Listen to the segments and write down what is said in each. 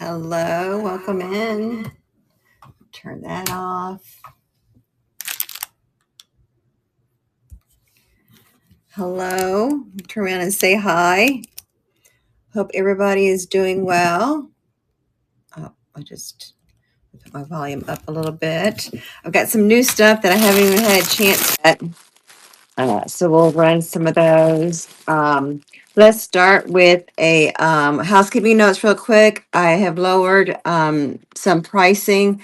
Hello, welcome in. Turn that off. Hello, turn around and say hi. Hope everybody is doing well. Oh, I just put my volume up a little bit. I've got some new stuff that I haven't even had a chance yet. So we'll run some of those. Let's start with a housekeeping notes real quick. I have lowered some pricing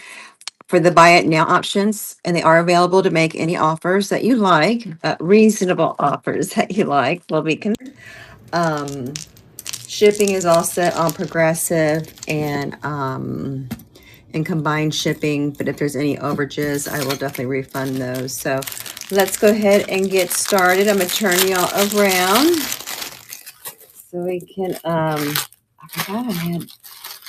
for the buy it now options, and they are available to make any offers that you like, reasonable offers that you like. Will be shipping is all set on Progressive and combined shipping, but if there's any overages, I will definitely refund those. So let's go ahead and get started. I'm gonna turn y'all around so we can I forgot I had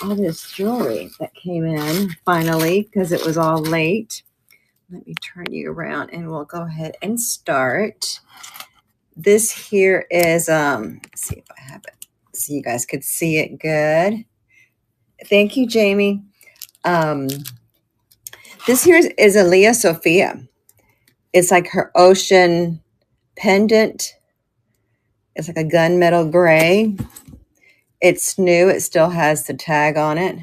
all this jewelry that came in finally because it was all late. Let me turn you around and we'll go ahead and start. This here is, let's see if I have it so you guys could see it good. Thank you, Jamie. This here is a Leah Sophia. It's like her ocean pendant. It's like a gunmetal gray. It's new. It still has the tag on it.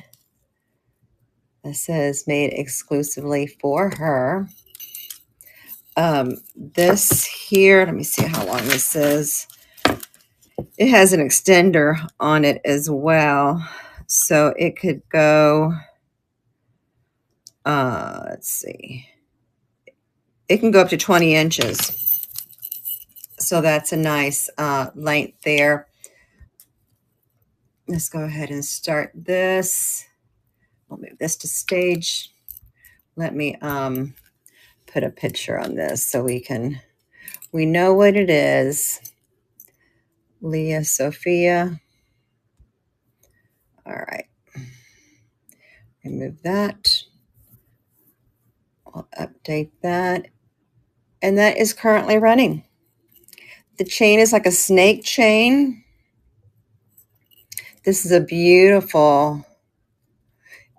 It says made exclusively for her. This here, let me see how long this is. It has an extender on it as well. So it could go, let's see. It can go up to 20 inches. So that's a nice length there. Let's go ahead and start this. We'll move this to stage. Let me put a picture on this so we know what it is. Leah Sophia. All right. Remove that. I'll update that. And that is currently running. The chain is like a snake chain. This is a beautiful,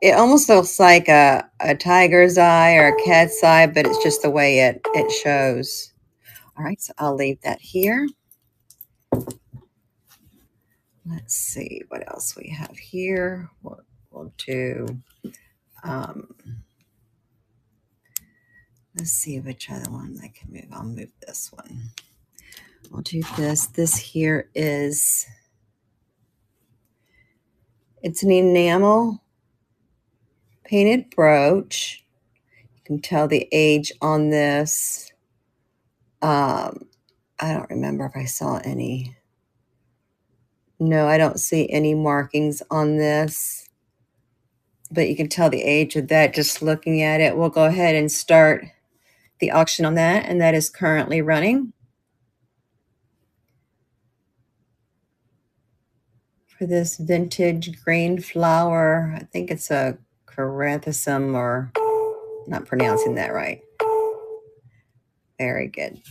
it almost looks like a tiger's eye or a cat's eye, but it's just the way it shows. All right, so I'll leave that here. Let's see what else we have here. We'll do, let's see which other one I can move. I'll move this one. We'll do this. This here is, it's an enamel painted brooch. You can tell the age on this. I don't remember if I saw any. No, I don't see any markings on this, but you can tell the age of that just looking at it. We'll go ahead and start the auction on that, and that is currently running. For this vintage green flower, I think it's a chrysanthemum, or I'm not pronouncing that right. Very good.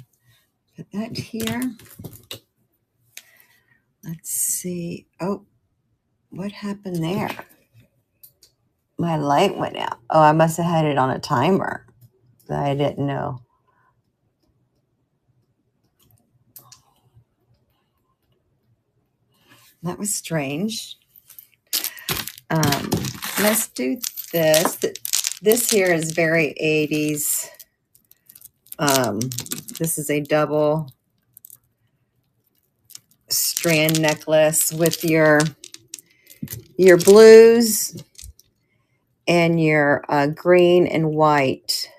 Put that here. Let's see. Oh, what happened there? My light went out. Oh, I must have had it on a timer that I didn't know. That was strange. Let's do this. This here is very 80s. This is a double strand necklace with your blues and your green and white.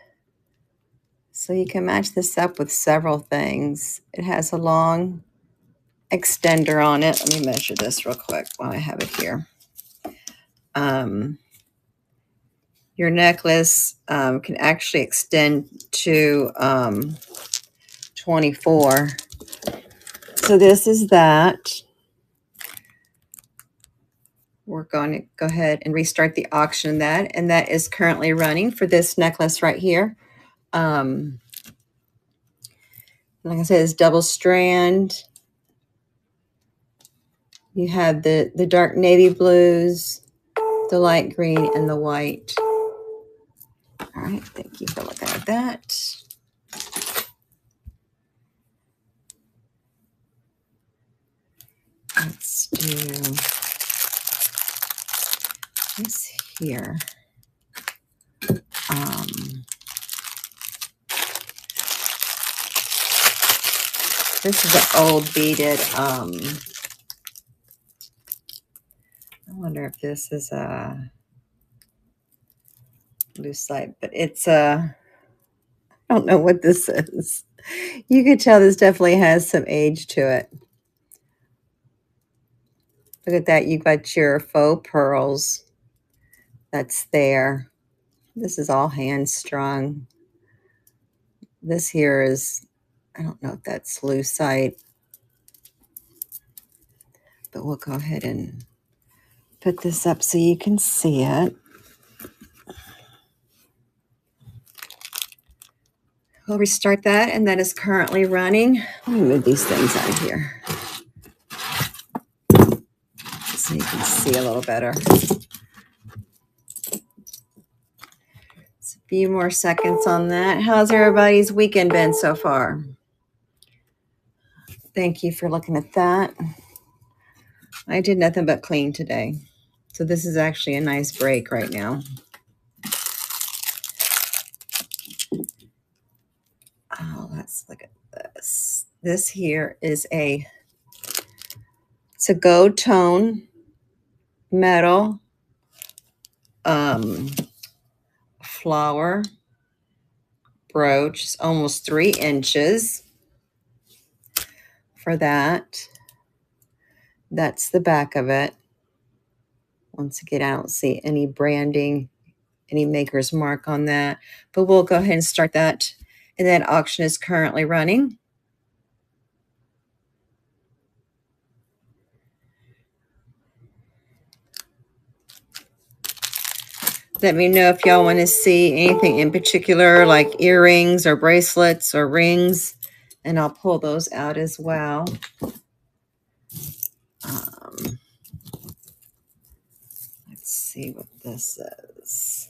So you can match this up with several things. It has a long extender on it. Let me measure this real quick while I have it here. Your necklace can actually extend to 24. So this is that. We're going to go ahead and restart the auction on that, and that is currently running for this necklace right here. Like I said, it's double strand. You have the dark navy blues the light green and the white. All right, thank you for looking at that. Let's do this here. This is an old beaded, I wonder if this is a lucite, but it's a, I don't know what this is. You could tell this definitely has some age to it. Look at that. You've got your faux pearls. That's there. This is all hand strung. This here is, I don't know if that's lucite, but we'll go ahead and put this up so you can see it. We'll restart that, and that is currently running. Let me move these things out of here so you can see a little better. It's a few more seconds on that. How's everybody's weekend been so far? Thank you for looking at that. I did nothing but clean today. So this is actually a nice break right now. Oh, let's look at this. This here is it's a gold tone metal flower brooch. It's almost 3 inches for that. That's the back of it. Once again, I don't see any branding, any maker's mark on that, but we'll go ahead and start that. And that auction is currently running. Let me know if y'all want to see anything in particular, like earrings or bracelets or rings, and I'll pull those out as well. Let's see what this is.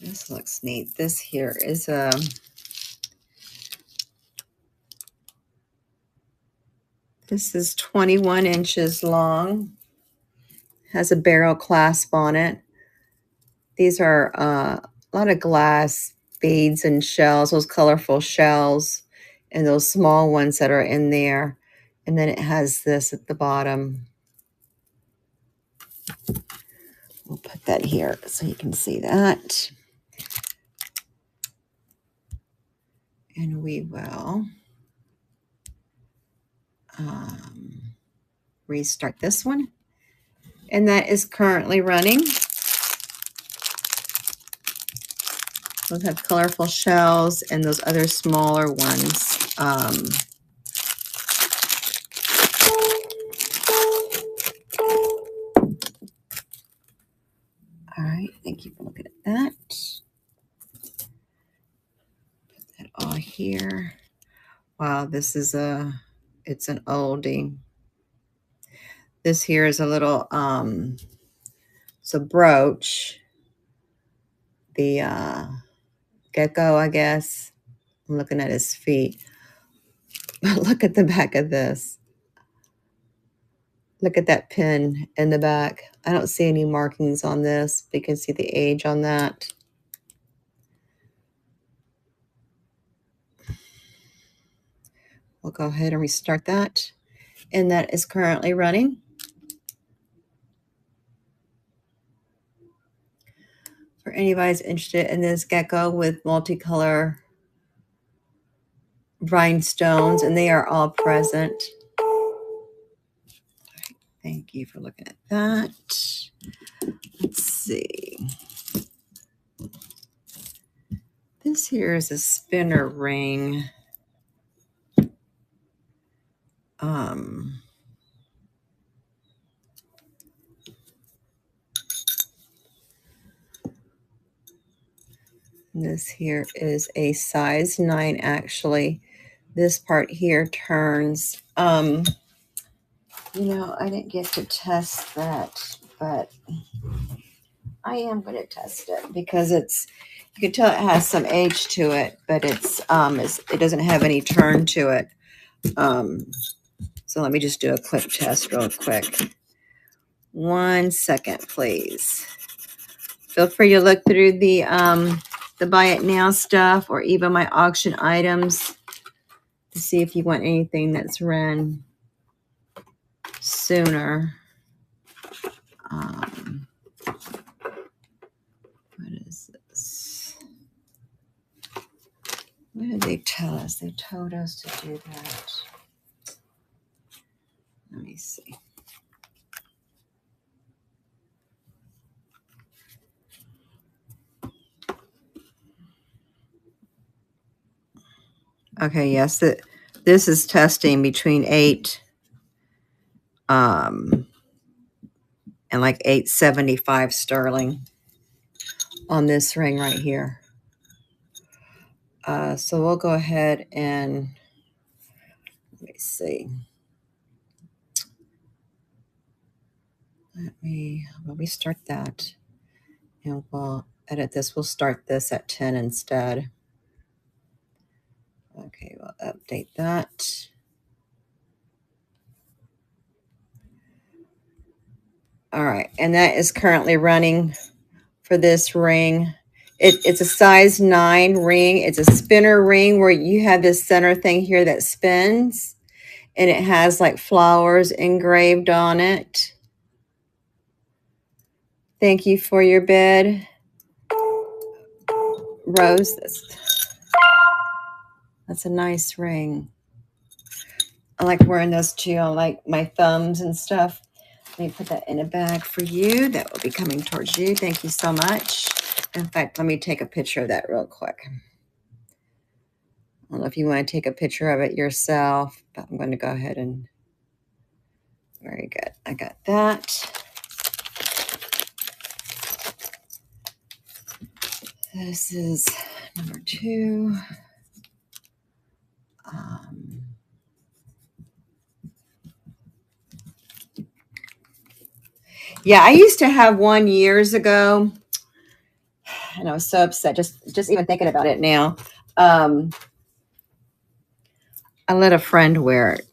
This looks neat. This here is a this is 21 inches long. Has a barrel clasp on it. These are a lot of glass beads and shells, those colorful shells, and those small ones that are in there. And then it has this at the bottom. We'll put that here so you can see that. And we will restart this one. And that is currently running. Those have colorful shells and those other smaller ones. All right, thank you for looking at that. Put that all here. Wow, this is it's an oldie. This here is a little, it's a brooch. The gecko, I guess. I'm looking at his feet. Look at the back of this. Look at that pin in the back. I don't see any markings on this, but you can see the age on that. We'll go ahead and restart that. And that is currently running. For anybody's interested in this gecko with multicolor rhinestones, and they are all present. Thank you for looking at that. Let's see. This here is a spinner ring. This here is a size 9, actually. This part here turns. You know, I didn't get to test that but I am going to test it because you can tell it has some age to it, but it doesn't have any turn to it. So let me just do a quick test real quick. 1 second, please. Feel free to look through the buy it now stuff or even my auction items to see if you want anything that's run sooner. What is this? What did they tell us? They told us to do that. Let me see. Okay, yes, this is testing between 8 and like 875 sterling on this ring right here. So we'll go ahead and let me see. Let me start that, and we'll edit this. We'll start this at 10 instead. Okay, we'll update that. All right, and that is currently running for this ring. It's a size 9 ring. It's a spinner ring where you have this center thing here that spins, and it has like flowers engraved on it. Thank you for your bid, Rose. That's a nice ring. I like wearing those too on like my thumbs and stuff. Let me put that in a bag for you. That will be coming towards you. Thank you so much. In fact, let me take a picture of that real quick. I don't know if you want to take a picture of it yourself, but I'm going to go ahead and, very good. I got that. This is number 2. Yeah, I used to have one years ago, and I was so upset just even thinking about it now. I let a friend wear it.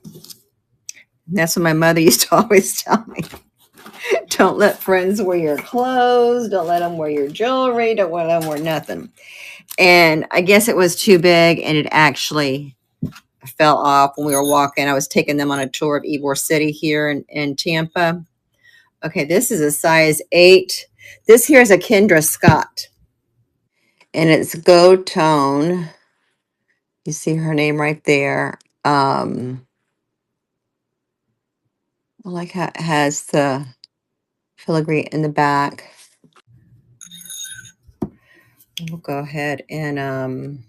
And that's what my mother used to always tell me. Don't let friends wear your clothes. Don't let them wear your jewelry. Don't let them wear nothing. And I guess it was too big, and it actually fell off when we were walking. I was taking them on a tour of Ybor City here in Tampa. Okay, this is a size 8. This here is a Kendra Scott, and it's Gold Tone. You see her name right there. I like how it has the filigree in the back. We'll go ahead and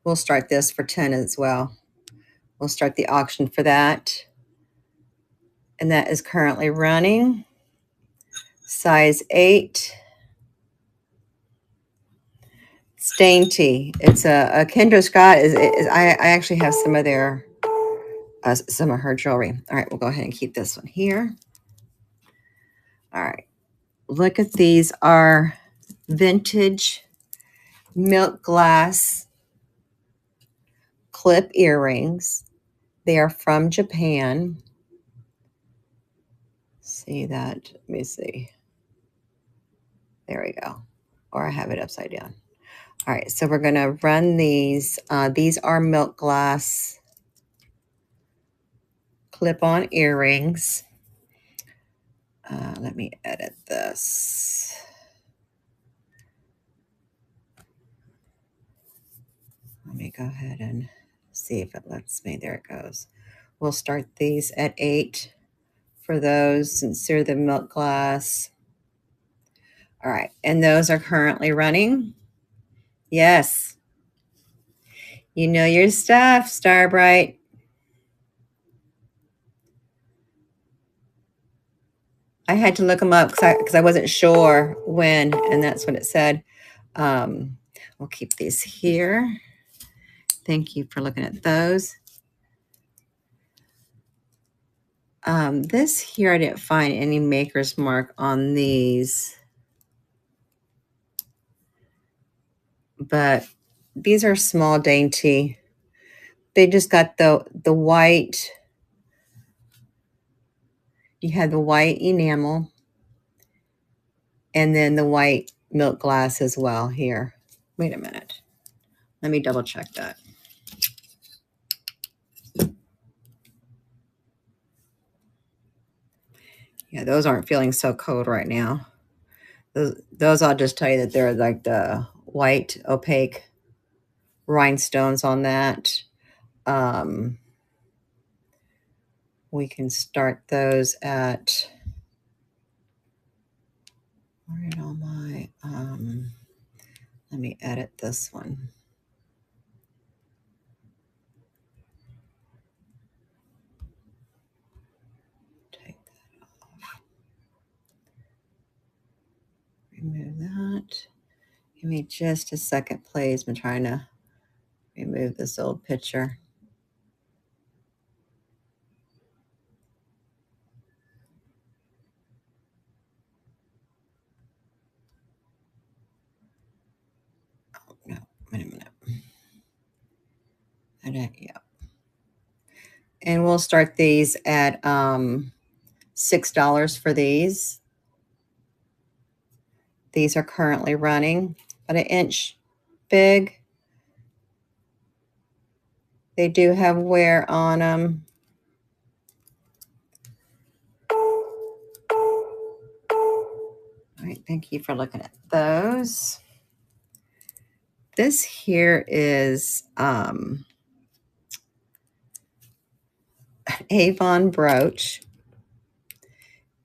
we'll start this for 10 as well. We'll start the auction for that. And that is currently running. Size 8. It's dainty. It's a Kendra Scott. I actually have some of her jewelry. All right, we'll go ahead and keep this one here. All right. Look at these are vintage milk glass clip earrings. They are from Japan. See that? Let me see. There we go. Or I have it upside down. All right, so we're going to run these. These are milk glass clip-on earrings. Let me edit this. Let me go ahead and see if it lets me. There it goes. We'll start these at 8 for those since they're the milk glass. All right, and those are currently running. Yes. You know your stuff, Starbright. I had to look them up because I wasn't sure when, and that's what it said. We'll keep these here. Thank you for looking at those. This here, I didn't find any maker's mark on these, but these are small, dainty. They just got the white. You had the white enamel and then the white milk glass as well here. Wait a minute. Let me double check that. Yeah, those aren't feeling so cold right now. Those I'll just tell you that they're like the white opaque rhinestones on that. We can start those at, where did all my, let me edit this one. Take that off. Remove that. Give me just a second, please. I'm trying to remove this old picture. Oh, no, wait a minute. Yeah. And we'll start these at $6 for these. These are currently running about an inch big. They do have wear on them. All right, thank you for looking at those. This here is Avon brooch.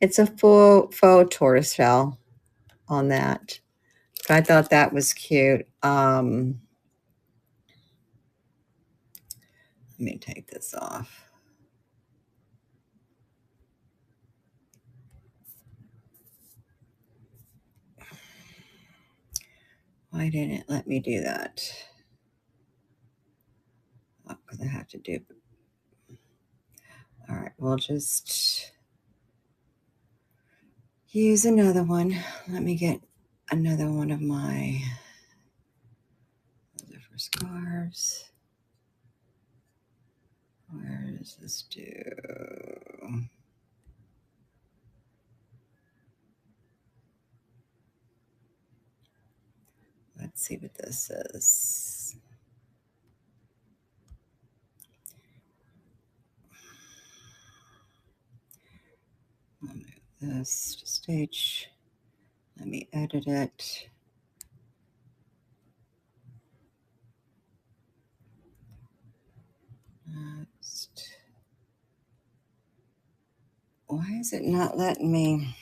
It's a full faux tortoiseshell on that. So I thought that was cute. Let me take this off. Why didn't it let me do that? Because I have to do. All right, we'll just use another one. Let me get another one of my, those are for scarves. Where does this do? Let's see what this is. I'll move this to stage. Let me edit it. Next. Why is it not letting me?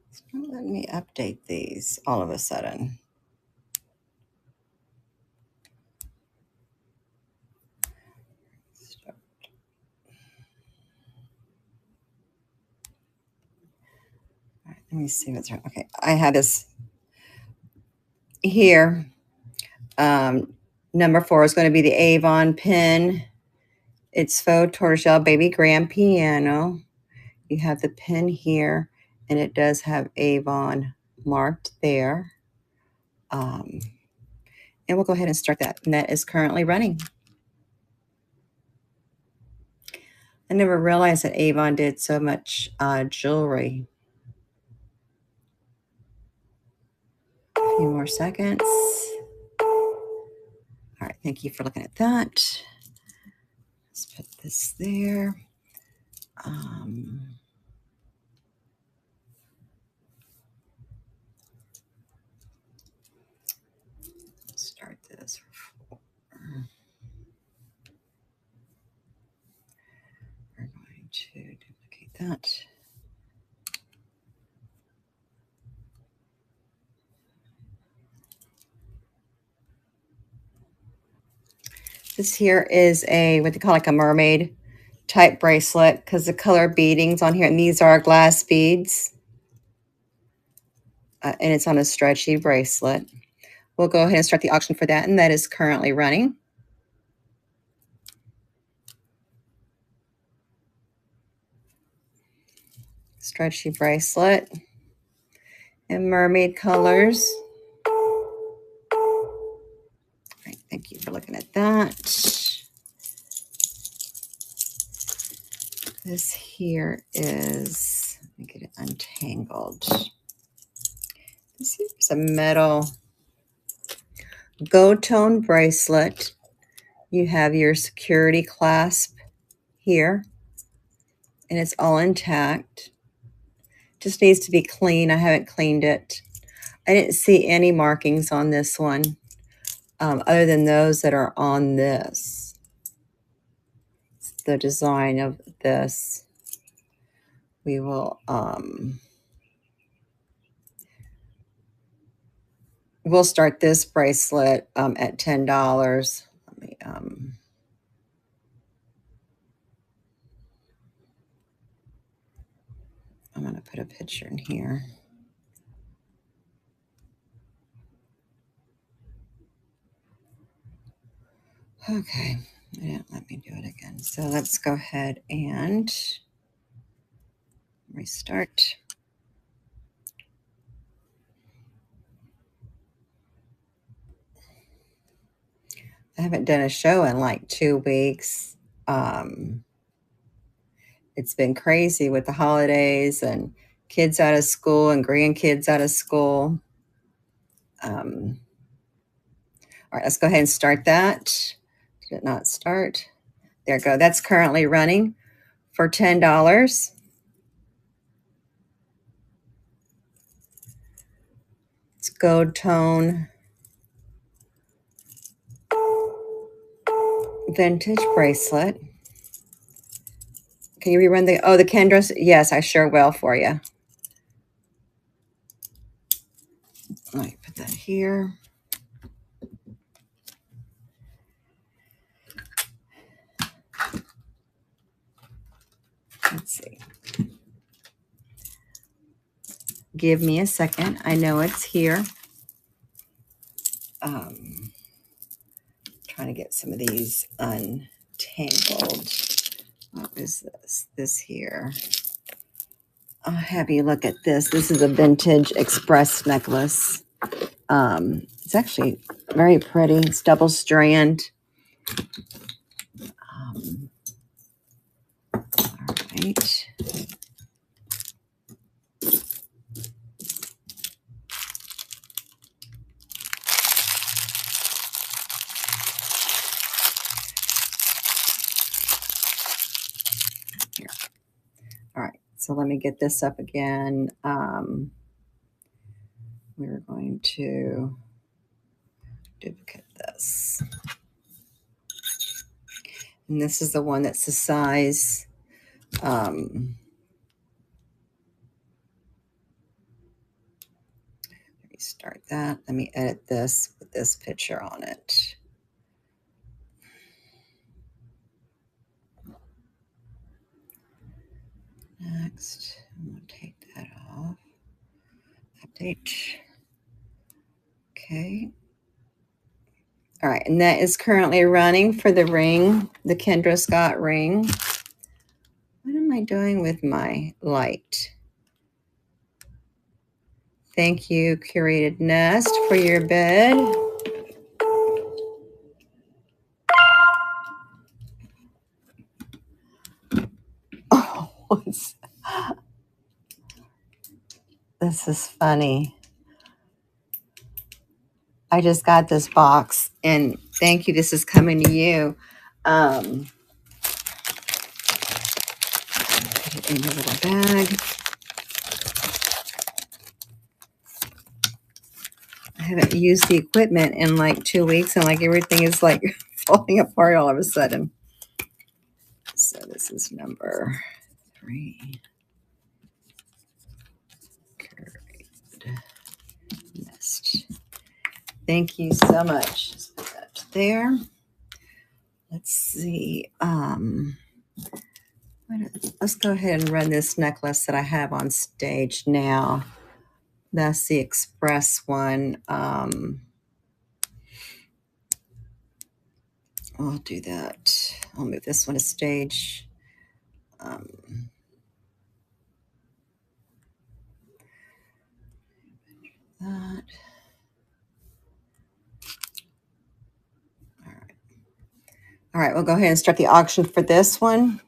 It's not letting me update these all of a sudden. All right, let me see what's wrong. Okay, I have this here. Number 4 is going to be the Avon pin. It's faux tortoiseshell baby grand piano. You have the pin here, and it does have Avon marked there. And we'll go ahead and start that. And that is currently running. I never realized that Avon did so much jewelry. A few more seconds. All right, thank you for looking at that. Let's put this there. Start this for 4. We're going to duplicate that. This here is a, what they call like a mermaid type bracelet, because the color beadings on here, and these are glass beads. And it's on a stretchy bracelet. We'll go ahead and start the auction for that, and that is currently running. stretchy bracelet in mermaid colors. All right, thank you for looking at that. This here is, let me get it untangled. This here's a metal gold tone bracelet. You have your security clasp here, and it's all intact. Just needs to be clean. I haven't cleaned it. I didn't see any markings on this one, other than those that are on this. It's the design of this. We will we'll start this bracelet at $10. Let me I'm going to put a picture in here. Okay, it didn't let me do it again. So let's go ahead and restart. I haven't done a show in like 2 weeks. It's been crazy with the holidays and kids out of school and grandkids out of school. All right, let's go ahead and start that. Did it not start? There we go. That's currently running for $10. It's gold tone vintage bracelet. Can you rerun the Kendra? Yes, I sure will for you. Let me put that here. Let's see. Give me a second. I know it's here. Trying to get some of these untangled. What is this? This here. I'll have you look at this. This is a vintage express necklace. It's actually very pretty. It's double strand. All right. Here. All right. So let me get this up again. We're going to duplicate this. And this is the one that's the size. Let me start that. Let me edit this with this picture on it. Next, I'm going to take that off. Update. Okay. All right, and that is currently running for the ring, the Kendra Scott ring. What am I doing with my light? Thank you, Curated Nest, for your bid. Oh, this is funny. I just got this box, and thank you. This is coming to you. Put it in a little bag. I haven't used the equipment in like 2 weeks, and like everything is like falling apart all of a sudden. So this is number 3. Nest. Thank you so much. Just put that there. Let's see. Let's go ahead and run this necklace that I have on stage now. That's the express one. I'll do that. I'll move this one to stage. that. All right. All right, we'll go ahead and start the auction for this one.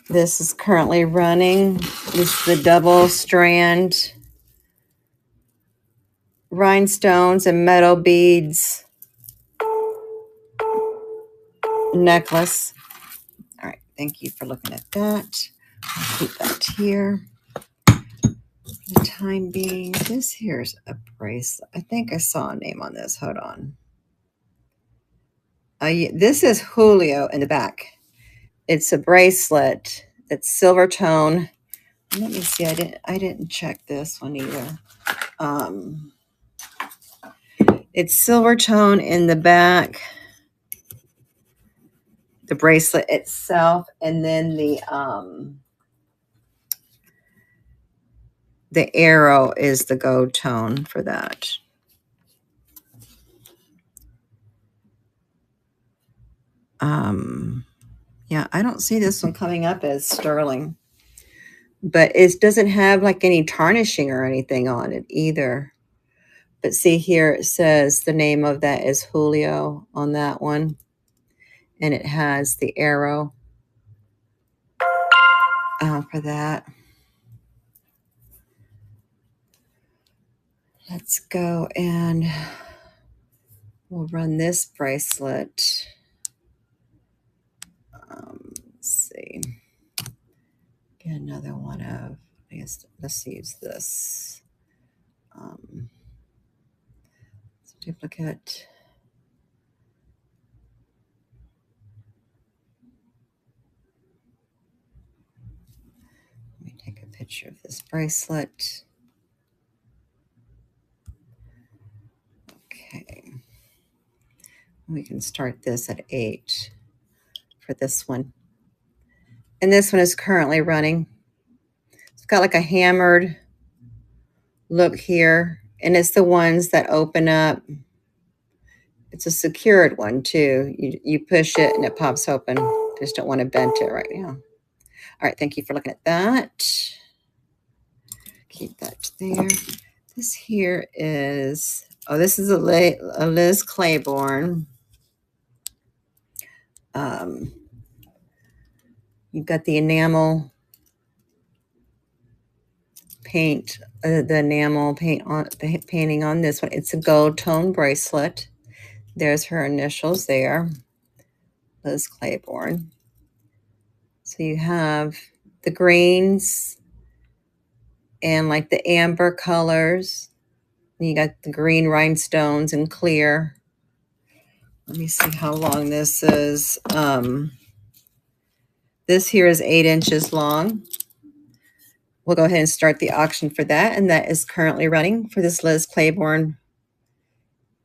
This is currently running. This is the double strand rhinestones and metal beads necklace. All right, thank you for looking at that. I'll keep that here. For the time being, this here's a bracelet. I think I saw a name on this. Hold on. This is Julio in the back. It's a bracelet. It's silver tone. Let me see. I didn't check this one either. It's silver tone in the back, the bracelet itself, and then the arrow is the gold tone for that. Yeah, I don't see this one coming up as sterling, but it doesn't have like any tarnishing or anything on it either. But see here, it says the name of that is Julio on that one, and it has the arrow for that. Let's go and we'll run this bracelet. Let's see. Get another one of, I guess, let's use this. Duplicate. Let me take a picture of this bracelet. Okay. We can start this at 8 for this one. And this one is currently running. It's got like a hammered look here. And it's the ones that open up. It's a secured one too. You push it and it pops open. Just don't want to bend it right now. All right, thank you for looking at that. Keep that there. This here is, oh, this is a Liz Claiborne. You've got the enamel paint, the enamel paint on the painting on this one. It's a gold tone bracelet. There's her initials there, Liz Claiborne. So you have the greens and like the amber colors. You got the green rhinestones and clear. Let me see how long this is. This here is 8 inches long. We'll go ahead and start the auction for that. And that is currently running for this Liz Claiborne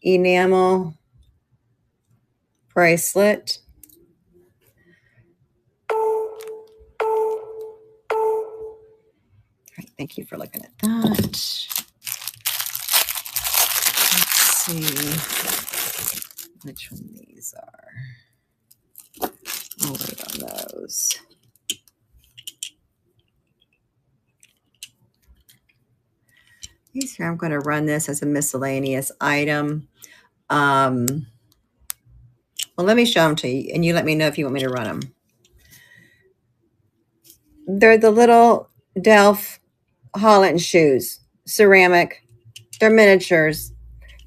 enamel bracelet. All right, thank you for looking at that. Let's see which one these are. I'll wait on those. These here, I'm going to run this as a miscellaneous item. Well, let me show them to you, and you let me know if you want me to run them. They're the little Delph Holland shoes, ceramic. They're miniatures.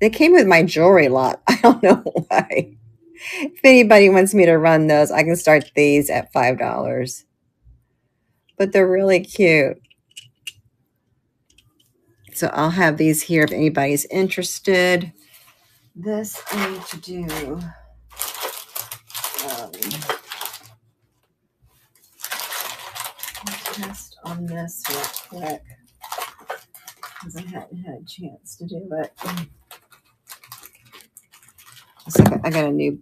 They came with my jewelry lot. I don't know why. If anybody wants me to run those, I can start these at $5. But they're really cute. So I'll have these here if anybody's interested. This I need to do. Test on this real quick because I hadn't had a chance to do it. So I got a new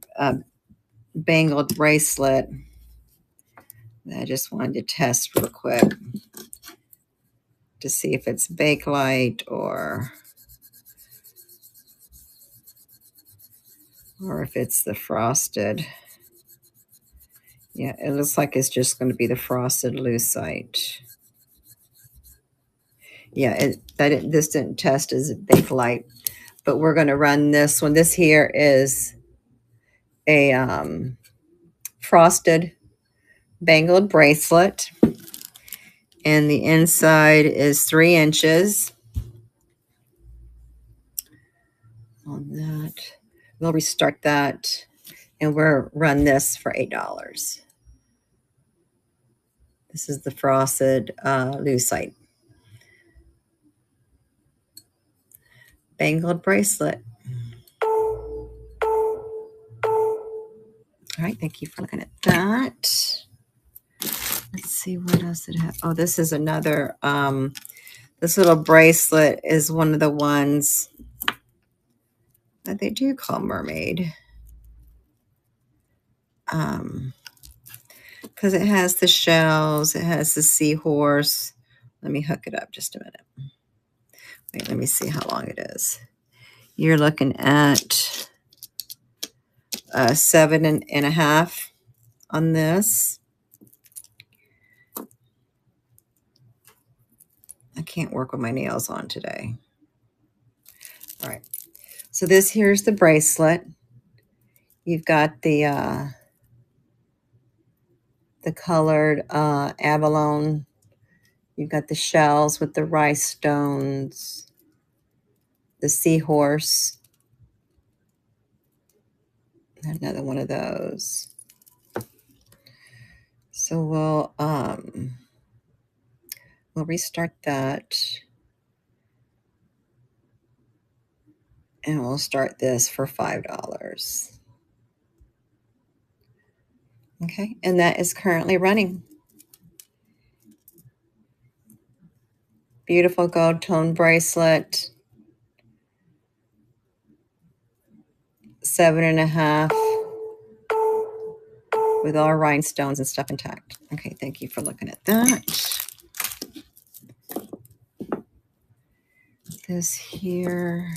bangled bracelet that I just wanted to test real quick to see if it's Bakelite or if it's the frosted. Yeah, it looks like it's just going to be the frosted lucite. Yeah, this didn't test as Bakelite, but we're going to run this one. This here is a frosted bangled bracelet, and the inside is 3 inches on that. We'll restart that, and we'll run this for $8. This is the frosted lucite bangled bracelet. All right, thank you for looking at that. Let's see what else it has. Oh, this is another, this little bracelet is one of the ones that they do call mermaid. Because it has the shells, it has the seahorse. Let me hook it up just a minute. Wait, let me see how long it is. You're looking at 7.5 on this. I can't work with my nails on today. All right. So this here's the bracelet. You've got the colored abalone. You've got the shells with the rice stones, the seahorse. Another one of those. So we'll restart that. And we'll start this for $5. Okay, and that is currently running. Beautiful gold tone bracelet. 7.5 with all rhinestones and stuff intact. Okay, thank you for looking at that. This here,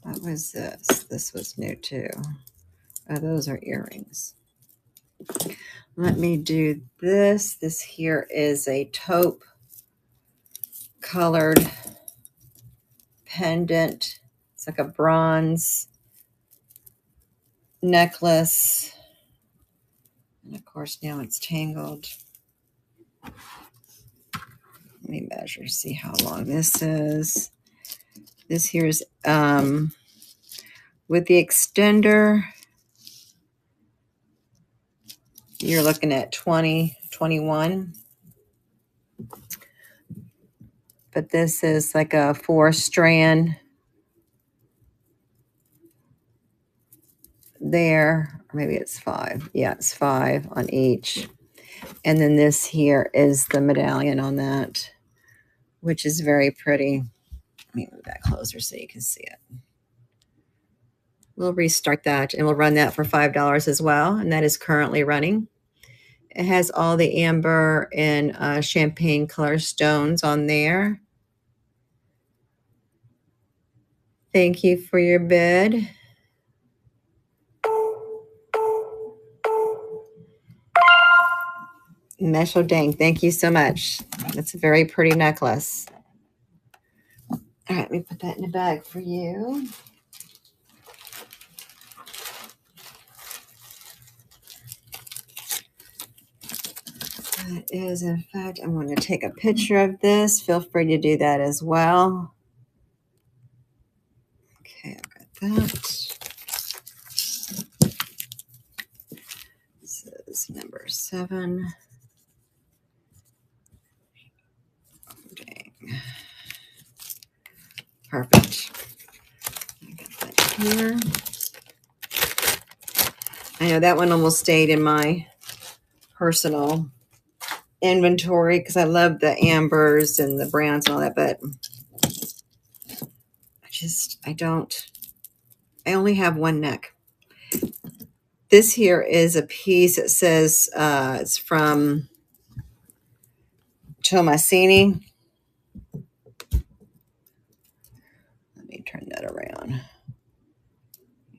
what was this? This was new too. Oh, those are earrings. Let me do this. This here is a taupe colored pendant. It's like a bronze necklace. And of course, now it's tangled. Let me measure, see how long this is. This here's with the extender, you're looking at 20, 21. But this is like a 4-strand there, or maybe it's 5. Yeah, it's 5 on each. And then this here is the medallion on that, which is very pretty. Let me move that closer so you can see it. We'll restart that and we'll run that for $5 as well. And that is currently running. It has all the amber and champagne color stones on there. Thank you for your bid. Mesho Dang, thank you so much. That's a very pretty necklace. All right, let me put that in a bag for you. That is, in fact, I'm going to take a picture of this. Feel free to do that as well. Okay, I've got that. This is number 7. Dang. Perfect. I got that here. I know that one almost stayed in my personal inventory because I love the ambers and the browns and all that, but I only have one neck. This here is a piece that says it's from Tomasini. Let me turn that around.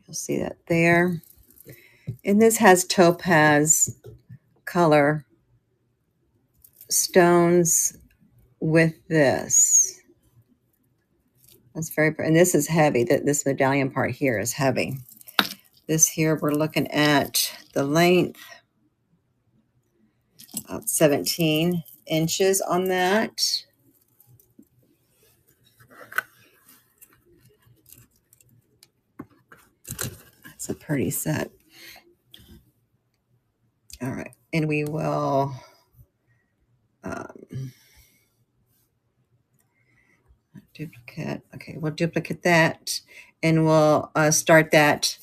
You'll see that there. And this has topaz color stones with this. That's very pretty. And this is heavy. This medallion part here is heavy. This here, we're looking at the length of 17 inches on that. That's a pretty set. All right. And we will duplicate. Okay, we'll duplicate that, and we'll start that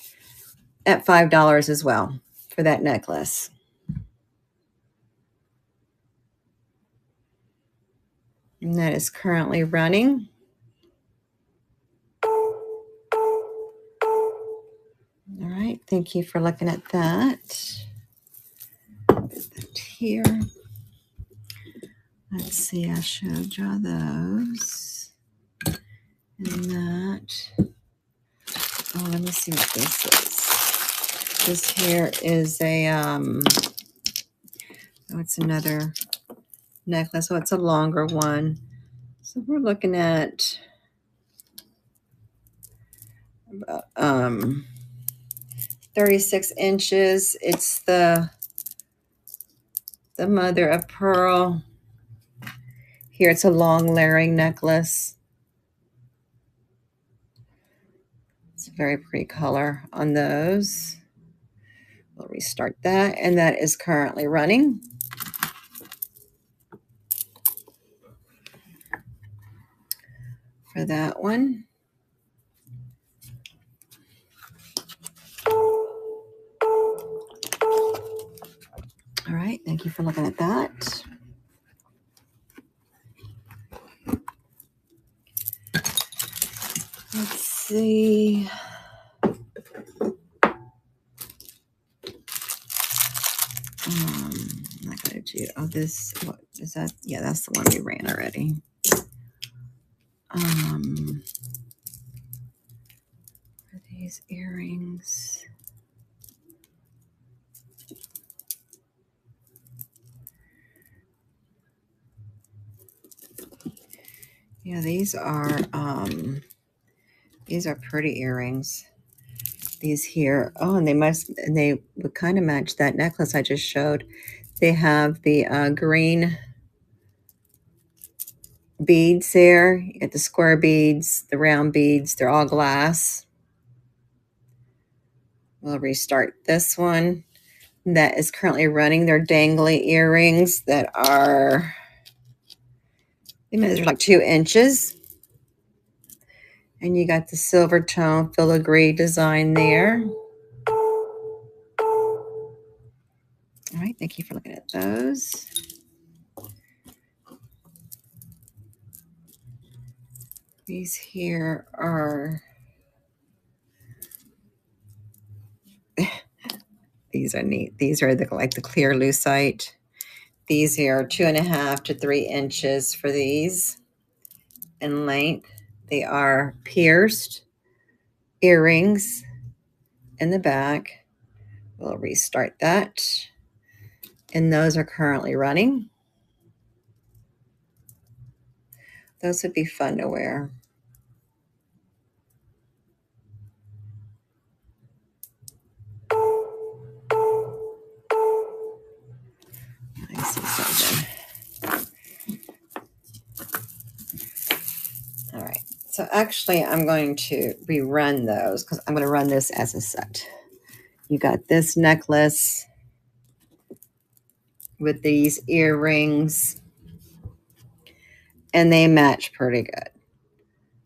at $5 as well for that necklace. And that is currently running. All right, thank you for looking at that. Put that here. Let's see, I showed y'all those. And that. Oh, let me see what this is. This here is a, oh, it's another necklace. So it's a longer one. So we're looking at about 36 inches. It's the mother of pearl. Here it's a long layering necklace. It's a very pretty color on those. We'll restart that, and that is currently running. For that one. All right, thank you for looking at that. Let's see. I'm not going to do, oh, this, what is that? Yeah, that's the one we ran already. For these earrings. Yeah, these are pretty earrings. These here, oh, and they would kind of match that necklace I just showed. They have the green beads there. You get the square beads, the round beads. They're all glass. We'll restart this one. That is currently running. They're dangly earrings that are, they measure like 2 inches. And you got the silver tone filigree design there. All right, thank you for looking at those. These here are, these are neat. These are like the clear lucite. These here are 2.5 to 3 inches for these in length. They are pierced earrings in the back. We'll restart that. And those are currently running. Those would be fun to wear. I see something. All right. So actually, I'm going to rerun those because I'm going to run this as a set. You got this necklace with these earrings, and they match pretty good.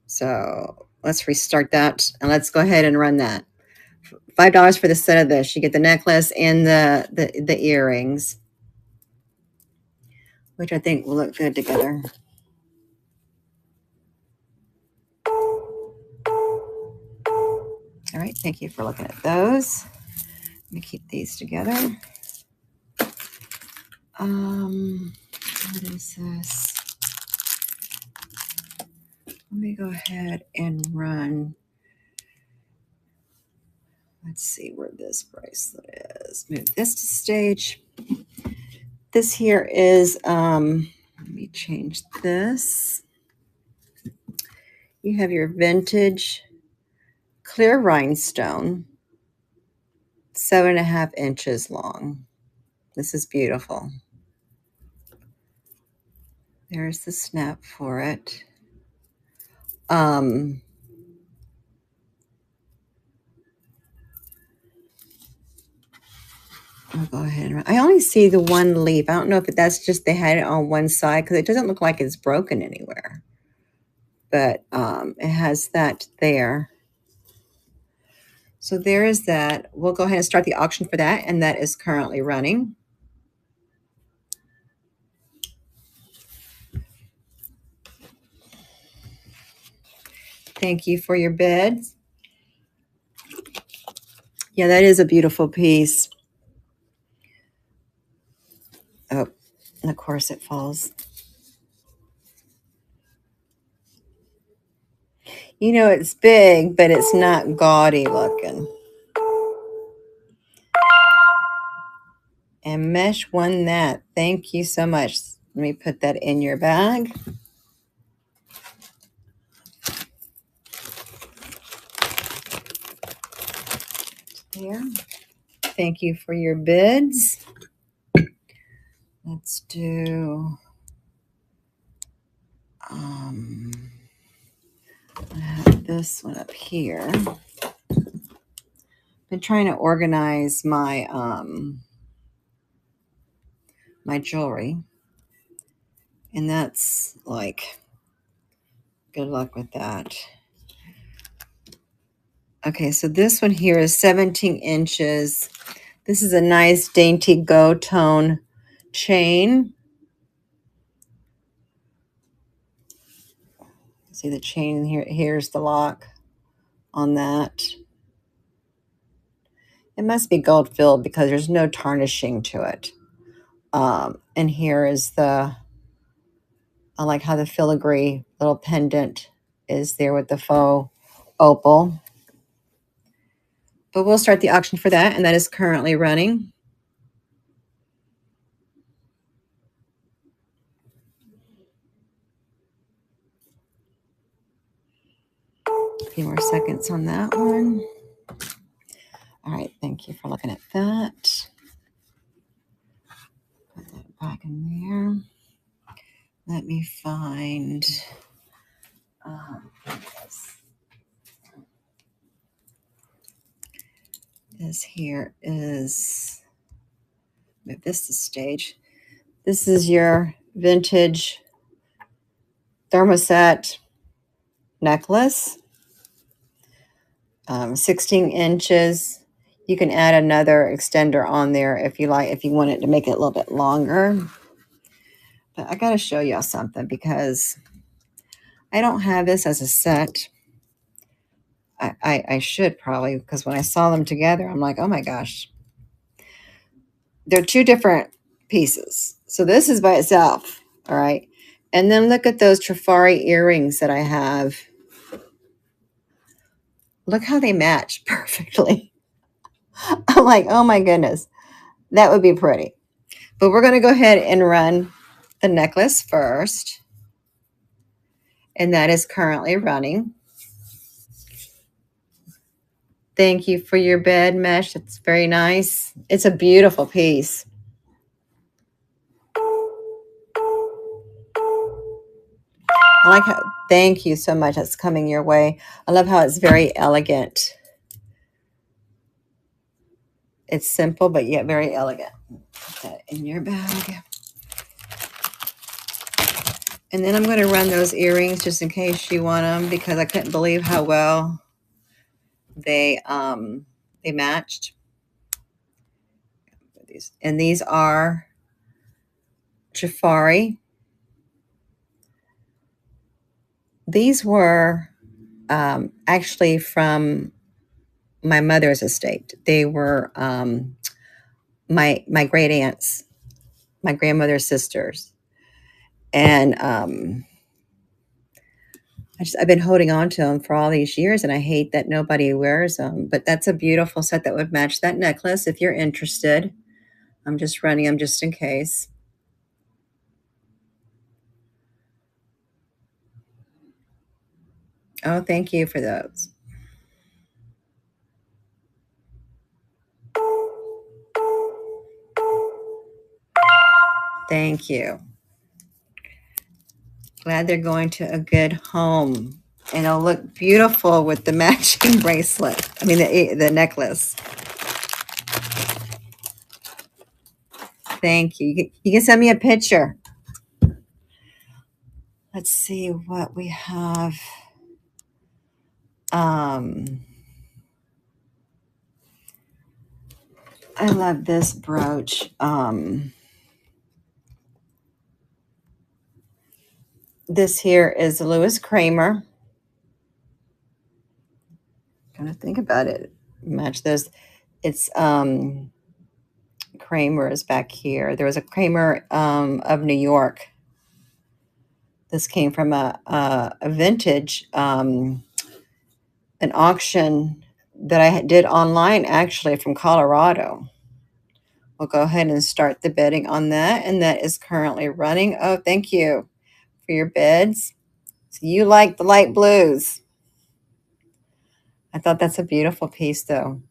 So let's restart that, and let's go ahead and run that. $5 for the set of this. You get the necklace and the earrings, which I think will look good together. All right, thank you for looking at those. Let me keep these together. What is this? Let me go ahead and run. Let's see where this bracelet is. Move this to stage. This here is, let me change this. You have your vintage clear rhinestone, 7.5 inches long. This is beautiful. There's the snap for it. I'll go ahead and I only see the one leaf. I don't know if that's just they had it on one side because it doesn't look like it's broken anywhere. But it has that there. So there is that. We'll go ahead and start the auction for that, and that is currently running. Thank you for your bids. Yeah, that is a beautiful piece. Oh, and of course it falls. You know, it's big, but it's not gaudy looking. And mesh won that. Thank you so much. Let me put that in your bag. There. Thank you for your bids. Let's do I have this one up here. Been trying to organize my my jewelry, and that's like good luck with that. Okay, so this one here is 17 inches. This is a nice dainty gold tone chain. See the chain here? Here's the lock on that. It must be gold filled because there's no tarnishing to it. And here is I like how the filigree little pendant is there with the faux opal. But we'll start the auction for that, and that is currently running. A few more seconds on that one. All right, thank you for looking at that. Put that back in there. Let me find this here is this stage. This is your vintage thermoset necklace, 16 inches. You can add another extender on there if you like, if you want it to make it a little bit longer. But I got to show y'all something because I don't have this as a set. I should probably, because when I saw them together, I'm like, oh my gosh. They're two different pieces. So this is by itself, all right? And then look at those Trifari earrings that I have. Look how they match perfectly. I'm like, oh my goodness, that would be pretty. But we're going to go ahead and run the necklace first. And that is currently running. Thank you for your bed mesh. It's very nice. It's a beautiful piece. I like how, thank you so much. That's coming your way. I love how it's very elegant. It's simple, but yet very elegant. Put that in your bag. And then I'm going to run those earrings just in case you want them, because I couldn't believe how well they matched. And these are Trifari. These were actually from my mother's estate. They were my great aunts, my grandmother's sisters. And I've been holding on to them for all these years, and I hate that nobody wears them. But that's a beautiful set that would match that necklace if you're interested. I'm just running them just in case. Oh, thank you for those. Thank you. Glad they're going to a good home. And it'll look beautiful with the matching bracelet. I mean, the necklace. Thank you. You can send me a picture. Let's see what we have. I love this brooch. This here is Louis Kramer. Kind of think about it. Match this. It's Kramer is back here. There was a Kramer of New York. This came from a vintage, an auction that I did online, actually, from Colorado. We'll go ahead and start the bidding on that, and that is currently running. Oh, thank you for your bids. So you like the light blues. I thought that's a beautiful piece, though.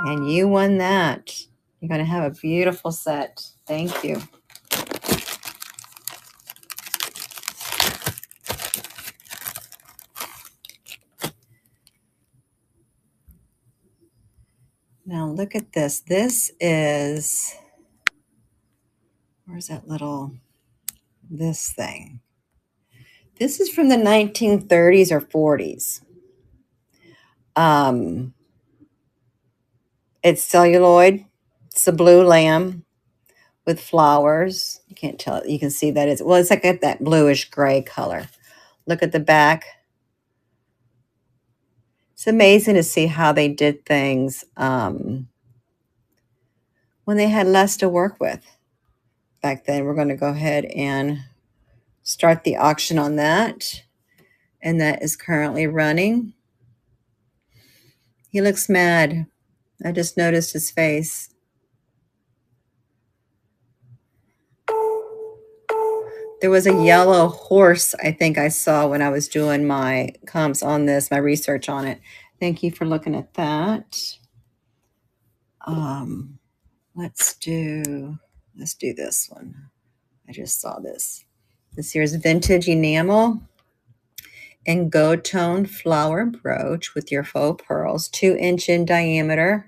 And you won that. You're going to have a beautiful set. Thank you. Now look at this. This is, where's that little, this thing? This is from the 1930s or 40s. It's celluloid. It's a blue lamb with flowers. You can't tell it. You can see that it's, well, it's like that bluish gray color. Look at the back. It's amazing to see how they did things when they had less to work with back then. We're going to go ahead and start the auction on that. And that is currently running. He looks mad. I just noticed his face. There was a yellow horse I think I saw when I was doing my comps on this, my research on it. Thank you for looking at that. Let's do this one. I just saw this. This here's vintage enamel and gold tone flower brooch with your faux pearls, 2-inch in diameter.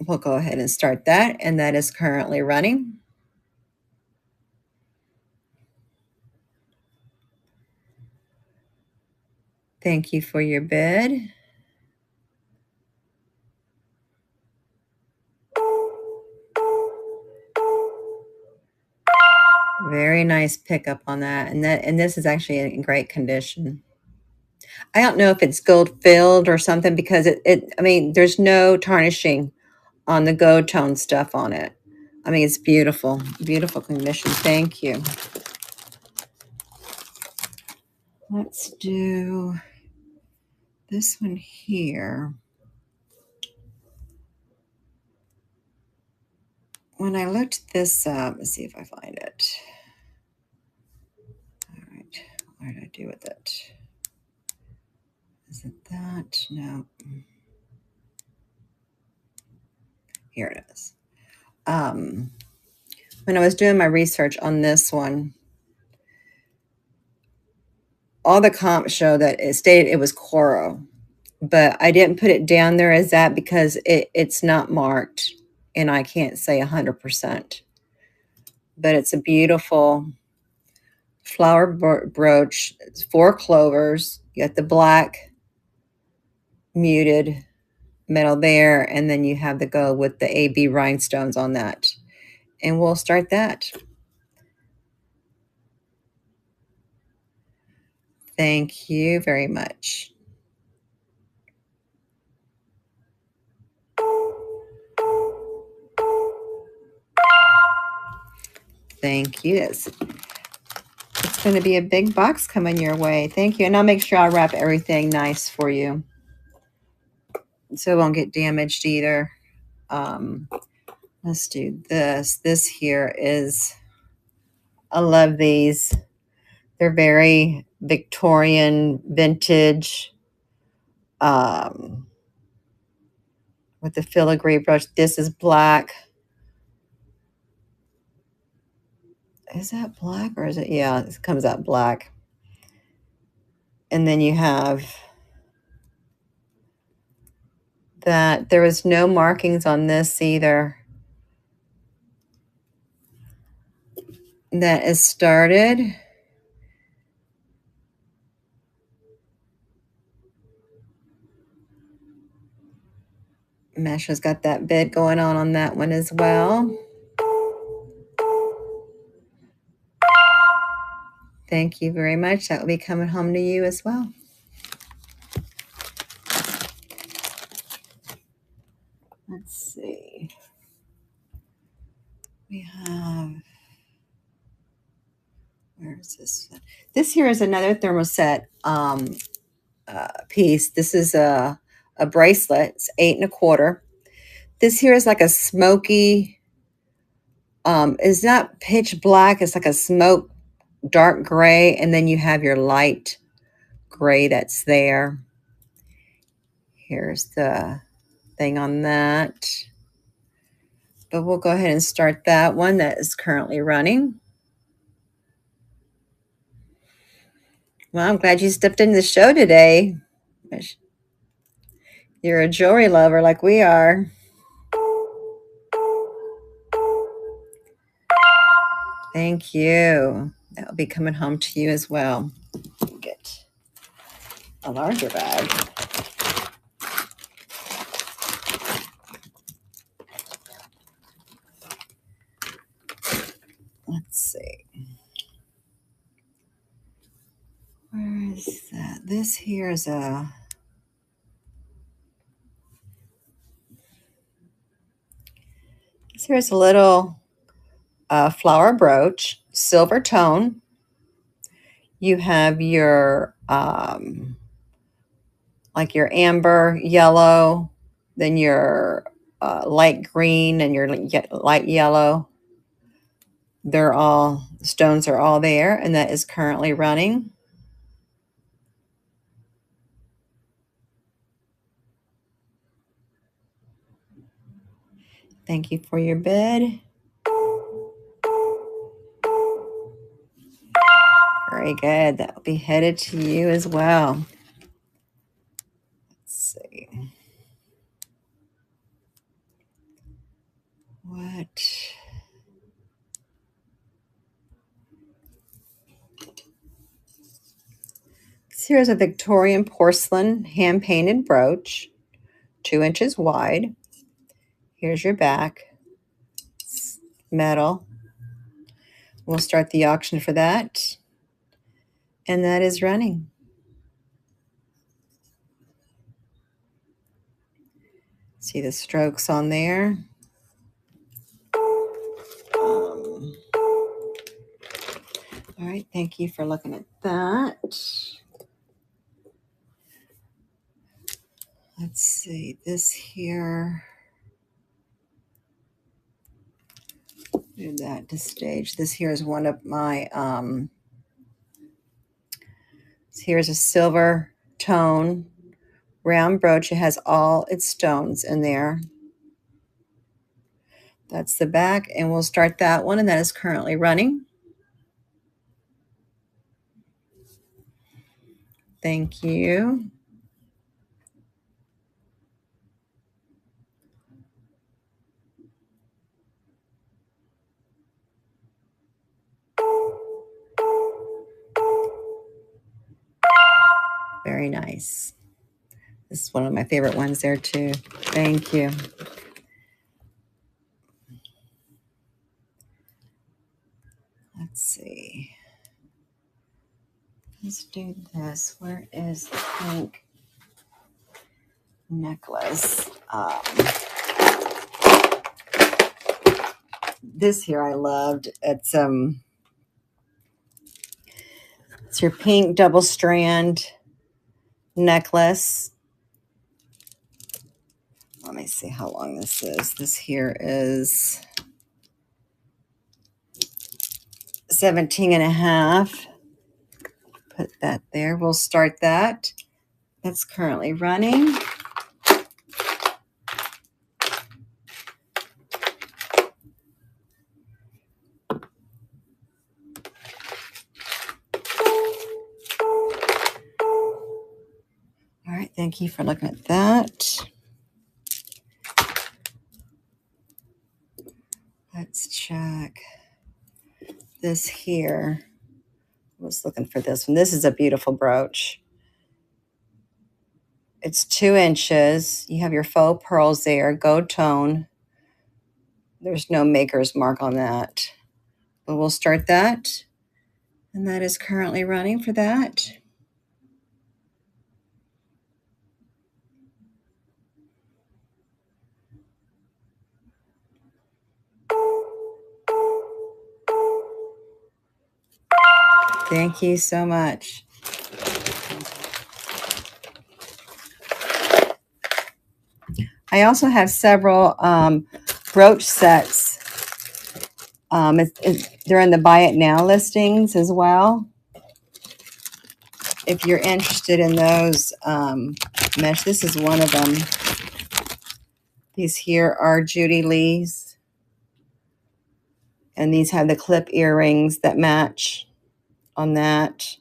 We'll go ahead and start that, and that is currently running. Thank you for your bid. Very nice pickup on that. And this is actually in great condition. I don't know if it's gold filled or something because I mean, there's no tarnishing on the gold tone stuff on it. I mean, it's beautiful, beautiful condition. Thank you. Let's do this one here. When I looked this up, let's see if I find it. All right, what did I do with it? Is it that? No. Here it is. When I was doing my research on this one, all the comps show that it stated it was coral, but I didn't put it down there as that because it's not marked, and I can't say 100%. But it's a beautiful flower brooch. It's 4 clovers. You got the black muted metal there, and then you have the gold with the AB rhinestones on that. And we'll start that. Thank you very much. Thank you. It's going to be a big box coming your way. Thank you. And I'll make sure I wrap everything nice for you so it won't get damaged either. Let's do this. This here is, I love these. They're very Victorian vintage with the filigree brush. This is black. Is that black or is it? Yeah, it comes out black. And then you have that. There was no markings on this either. That is started. Mesh has got that bit going on that one as well. Thank you very much. That will be coming home to you as well. Let's see. We have, where is this? This here is another thermoset piece. This is a bracelet. It's 8 1/4. This here is like a smoky, it's not pitch black. It's like a smoke dark gray. And then you have your light gray that's there. Here's the thing on that. But we'll go ahead and start that one that is currently running. Well, I'm glad you stepped into the show today. You're a jewelry lover like we are. Thank you. That will be coming home to you as well. Get a larger bag. Let's see. Where is that? This here is a, here's a little flower brooch, silver tone. You have your like your amber yellow, then your light green and your light yellow. They're all, stones are all there, and that is currently running. Thank you for your bid. Very good. That will be headed to you as well. Let's see. What? Here's a Victorian porcelain hand-painted brooch, 2 inches wide. Here's your back. It's metal. We'll start the auction for that. And that is running. See the strokes on there. All right, thank you for looking at that. Let's see, this here. Do that to stage. This here is one of my, here's a silver tone round brooch. It has all its stones in there. That's the back, and we'll start that one, and that is currently running. Thank you. Very nice. This is one of my favorite ones there too. Thank you. Let's see. Let's do this. Where is the pink necklace? This here I loved. It's your pink double strand necklace. me see how long this is. This here is 17 and a half. Put that there. We'll start that. That's currently running. All right, thank you for looking at that. Let's check this here. I was looking for this one. This is a beautiful brooch. It's 2 inches. You have your faux pearls there, gold tone. There's no maker's mark on that. But we'll start that. And that is currently running for that. Thank you so much. I also have several brooch sets. They're in the buy it now listings as well. If you're interested in those mesh, this is one of them. These here are Judy Lee's. And these have the clip earrings that match on that.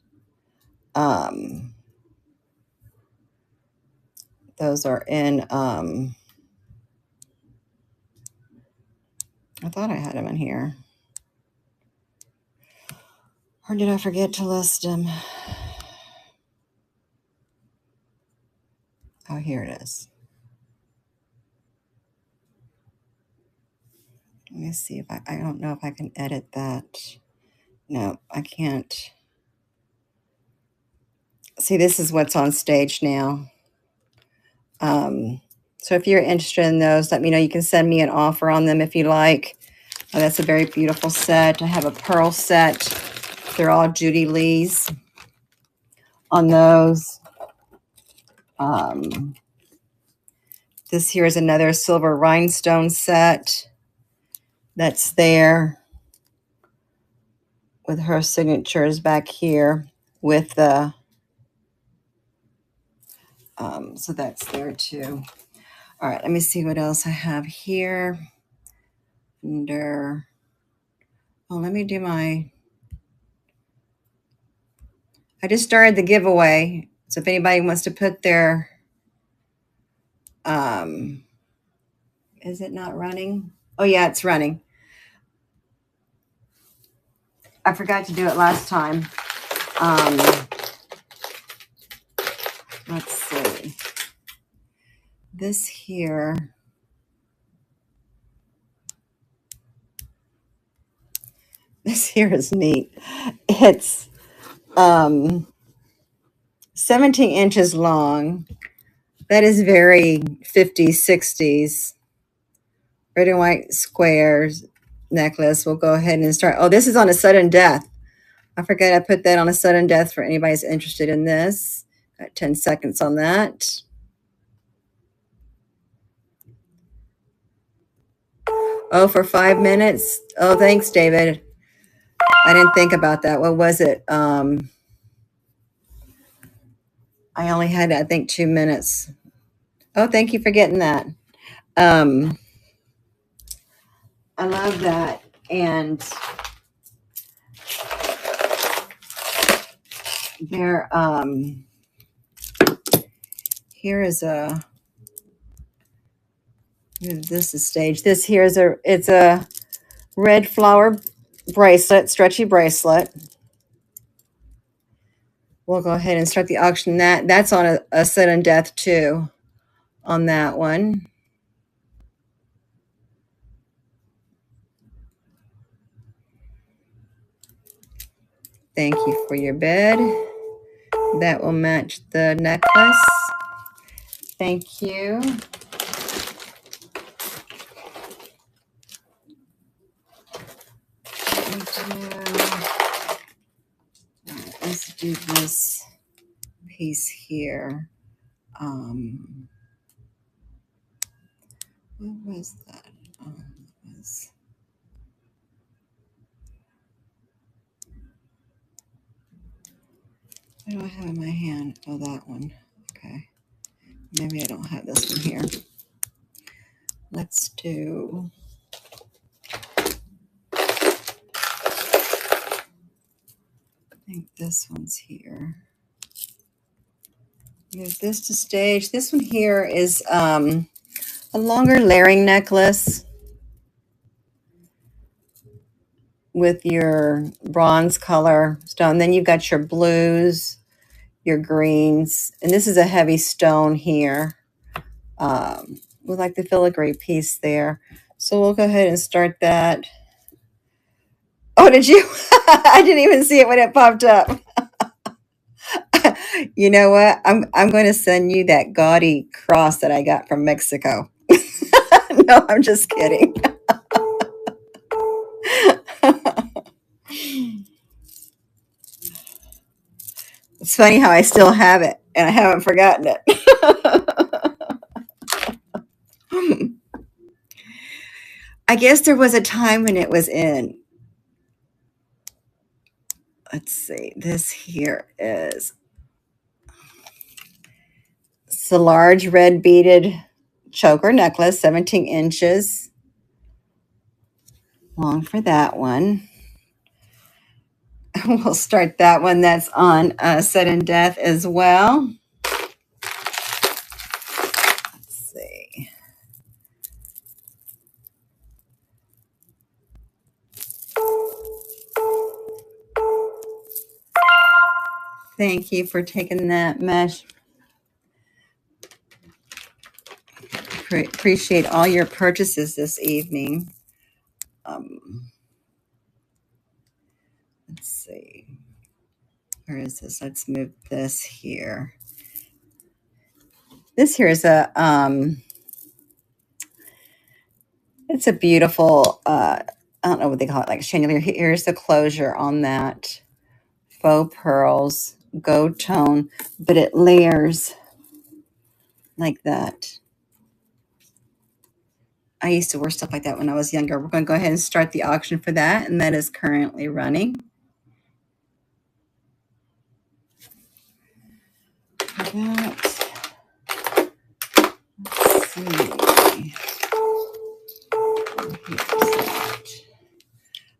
Those are in, I thought I had them in here. Or did I forget to list them? Oh, here it is. Let me see if I don't know if I can edit that. No, I can't. See, this is what's on stage now. So if you're interested in those, let me know. You can send me an offer on them if you like. Oh, that's a very beautiful set. I have a pearl set. They're all Judy Lee's on those. This here is another silver rhinestone set that's there with her signatures back here with the, so that's there too. All right, let me see what else I have here. Under, oh, let me do my, I just started the giveaway. So if anybody wants to put their, is it not running? Oh yeah, it's running. I forgot to do it last time. Let's see. This here. This here is neat. It's 17 inches long. That is very 50s, 60s. Red and white squares necklace. We'll go ahead and start. Oh, this is on a sudden death. I forgot I put that on a sudden death for anybody who's interested in this. Got 10 seconds on that. Oh, for 5 minutes. Oh, thanks, David. I didn't think about that. What was it? I only had, I think, 2 minutes. Oh, thank you for getting that. I love that. And there, here is a, this is staged. This here is it's a red flower bracelet, stretchy bracelet. We'll go ahead and start the auction. That's on a sudden death too, on that one. Thank you for your bid. That will match the necklace. Thank you. Let's do this piece here. What was that? Oh, it was, what do I have in my hand? Oh, that one. Okay. Maybe I don't have this one here. Let's do, I think this one's here. Move this to stage. This one here is a longer layering necklace with your bronze color stone. Then you've got your blues, your greens, and this is a heavy stone here with like the filigree piece there. So we'll go ahead and start that. Oh, did you? I didn't even see it when it popped up. You know what? I'm going to send you that gaudy cross that I got from Mexico. No, I'm just kidding. It's funny how I still have it and I haven't forgotten it. I guess there was a time when it was in. Let's see. This here is it's a large red beaded choker necklace, 17 inches long for that one. We'll start that one. That's on Sudden Death as well. Let's see. Thank you for taking that mesh. Appreciate all your purchases this evening. Let's see. Where is this? Let's move this here. This here is a it's a beautiful I don't know what they call it, like chandelier. Here's the closure on that. Faux pearls, gold tone, but it layers like that. I used to wear stuff like that when I was younger. We're going to go ahead and start the auction for that, and that is currently running. For that, let's see.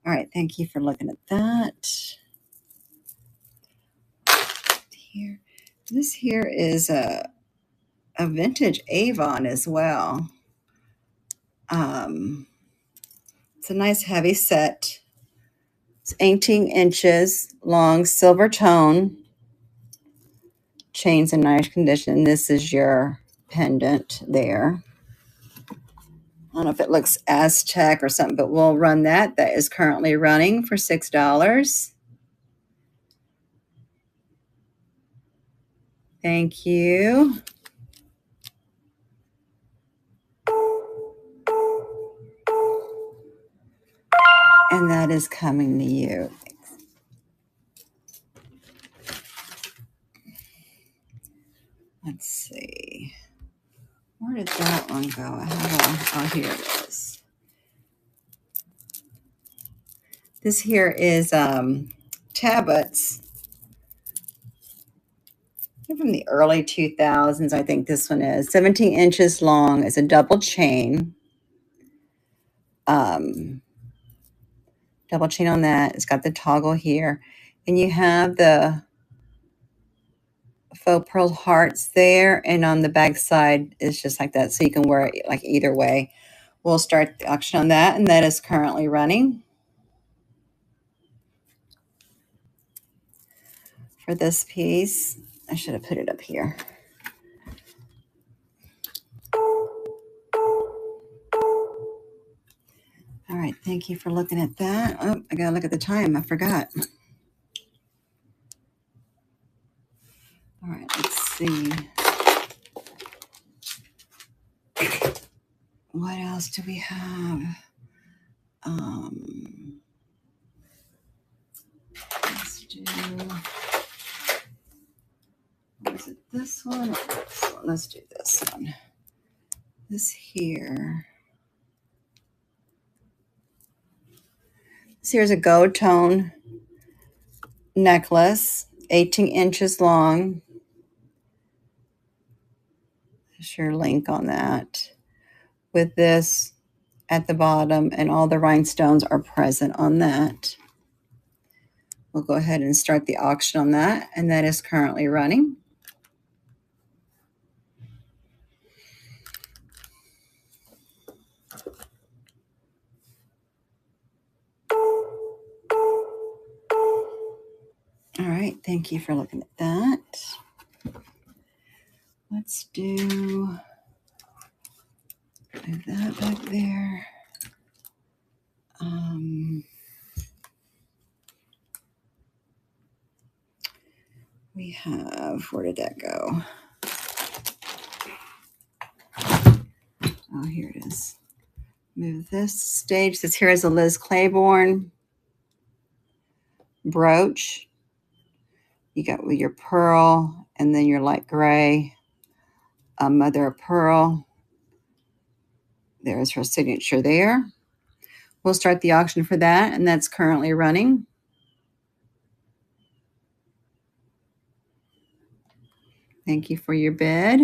All right, thank you for looking at that. Here, this here is a vintage Avon as well. It's a nice heavy set. It's 18 inches long, silver tone. Chains in nice condition. This is your pendant there. I don't know if it looks Aztec or something, but we'll run that. That is currently running for $6. Thank you. And that is coming to you. Let's see. Where did that one go? I have oh, here it is. This here is Tabots. They're from the early 2000s, I think this one is. 17 inches long. It's a double chain. Double chain on that. It's got the toggle here. And you have the faux pearl hearts there. And on the back side, it's just like that. So you can wear it like either way. We'll start the auction on that. And that is currently running. For this piece, I should have put it up here. All right, thank you for looking at that. Oh, I gotta look at the time. I forgot. All right, let's see. What else do we have? Let's do. Is it this one or this one? Let's do this one. This here. So here's a gold tone necklace, 18 inches long. There's your link on that. With this at the bottom, and all the rhinestones are present on that. We'll go ahead and start the auction on that, and that is currently running. All right, thank you for looking at that. Let's move that back there. We have, where did that go? Oh, here it is. Move this stage. This here is a Liz Claiborne brooch. You got with your pearl and then your light gray mother of pearl. There's her signature there. We'll start the auction for that, and that's currently running. Thank you for your bid.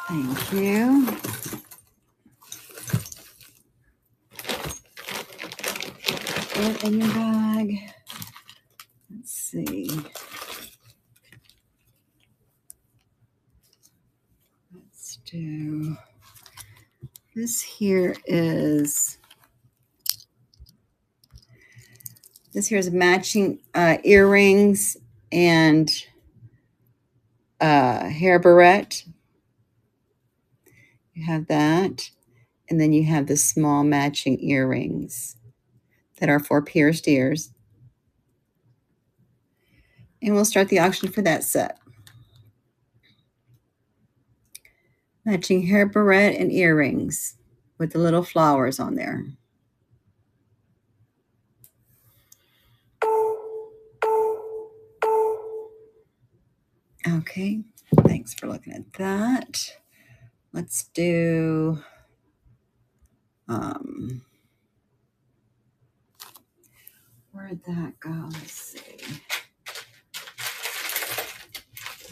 Thank you. Put it in your bag. Let's see. Let's do this. Here is matching earrings and hair barrette. You have that, and then you have the small matching earrings that are for pierced ears. And we'll start the auction for that set. Matching hair barrette and earrings with the little flowers on there. Okay, thanks for looking at that. Let's do where'd that go? Let's see.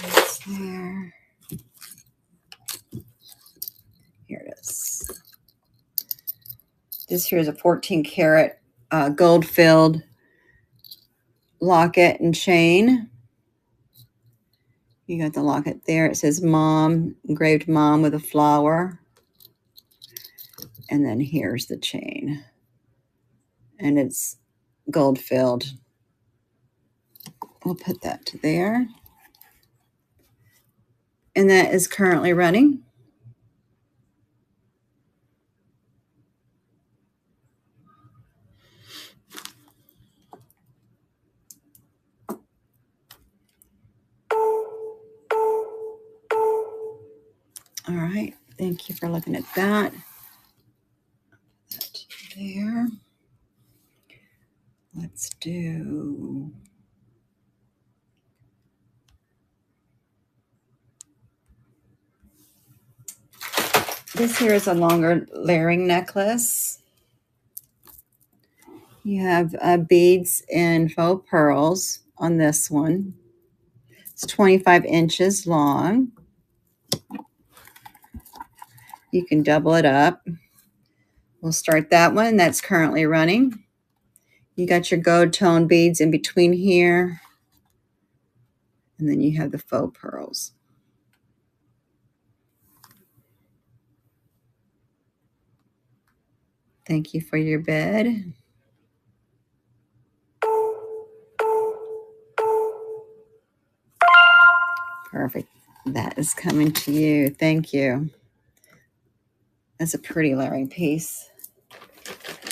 It's there. Here it is. This here is a 14 karat gold filled locket and chain. You got the locket there. It says mom, engraved mom with a flower. And then here's the chain. And it's gold filled. We'll put that to there. And that is currently running. All right, thank you for looking at that. Put that there. Let's do this. Here is a longer layering necklace. You have beads and faux pearls on this one. It's 25 inches long. You can double it up. We'll start that one. That's currently running. You got your gold tone beads in between here. And then you have the faux pearls. Thank you for your bid. Perfect. That is coming to you. Thank you. That's a pretty layering piece.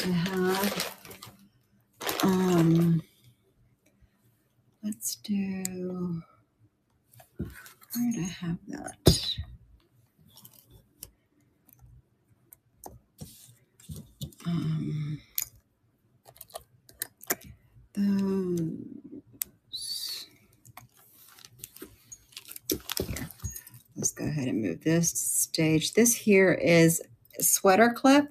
I have, let's do, where did I have that? Those. Here. Let's go ahead and move move this stage. This here is a sweater clip.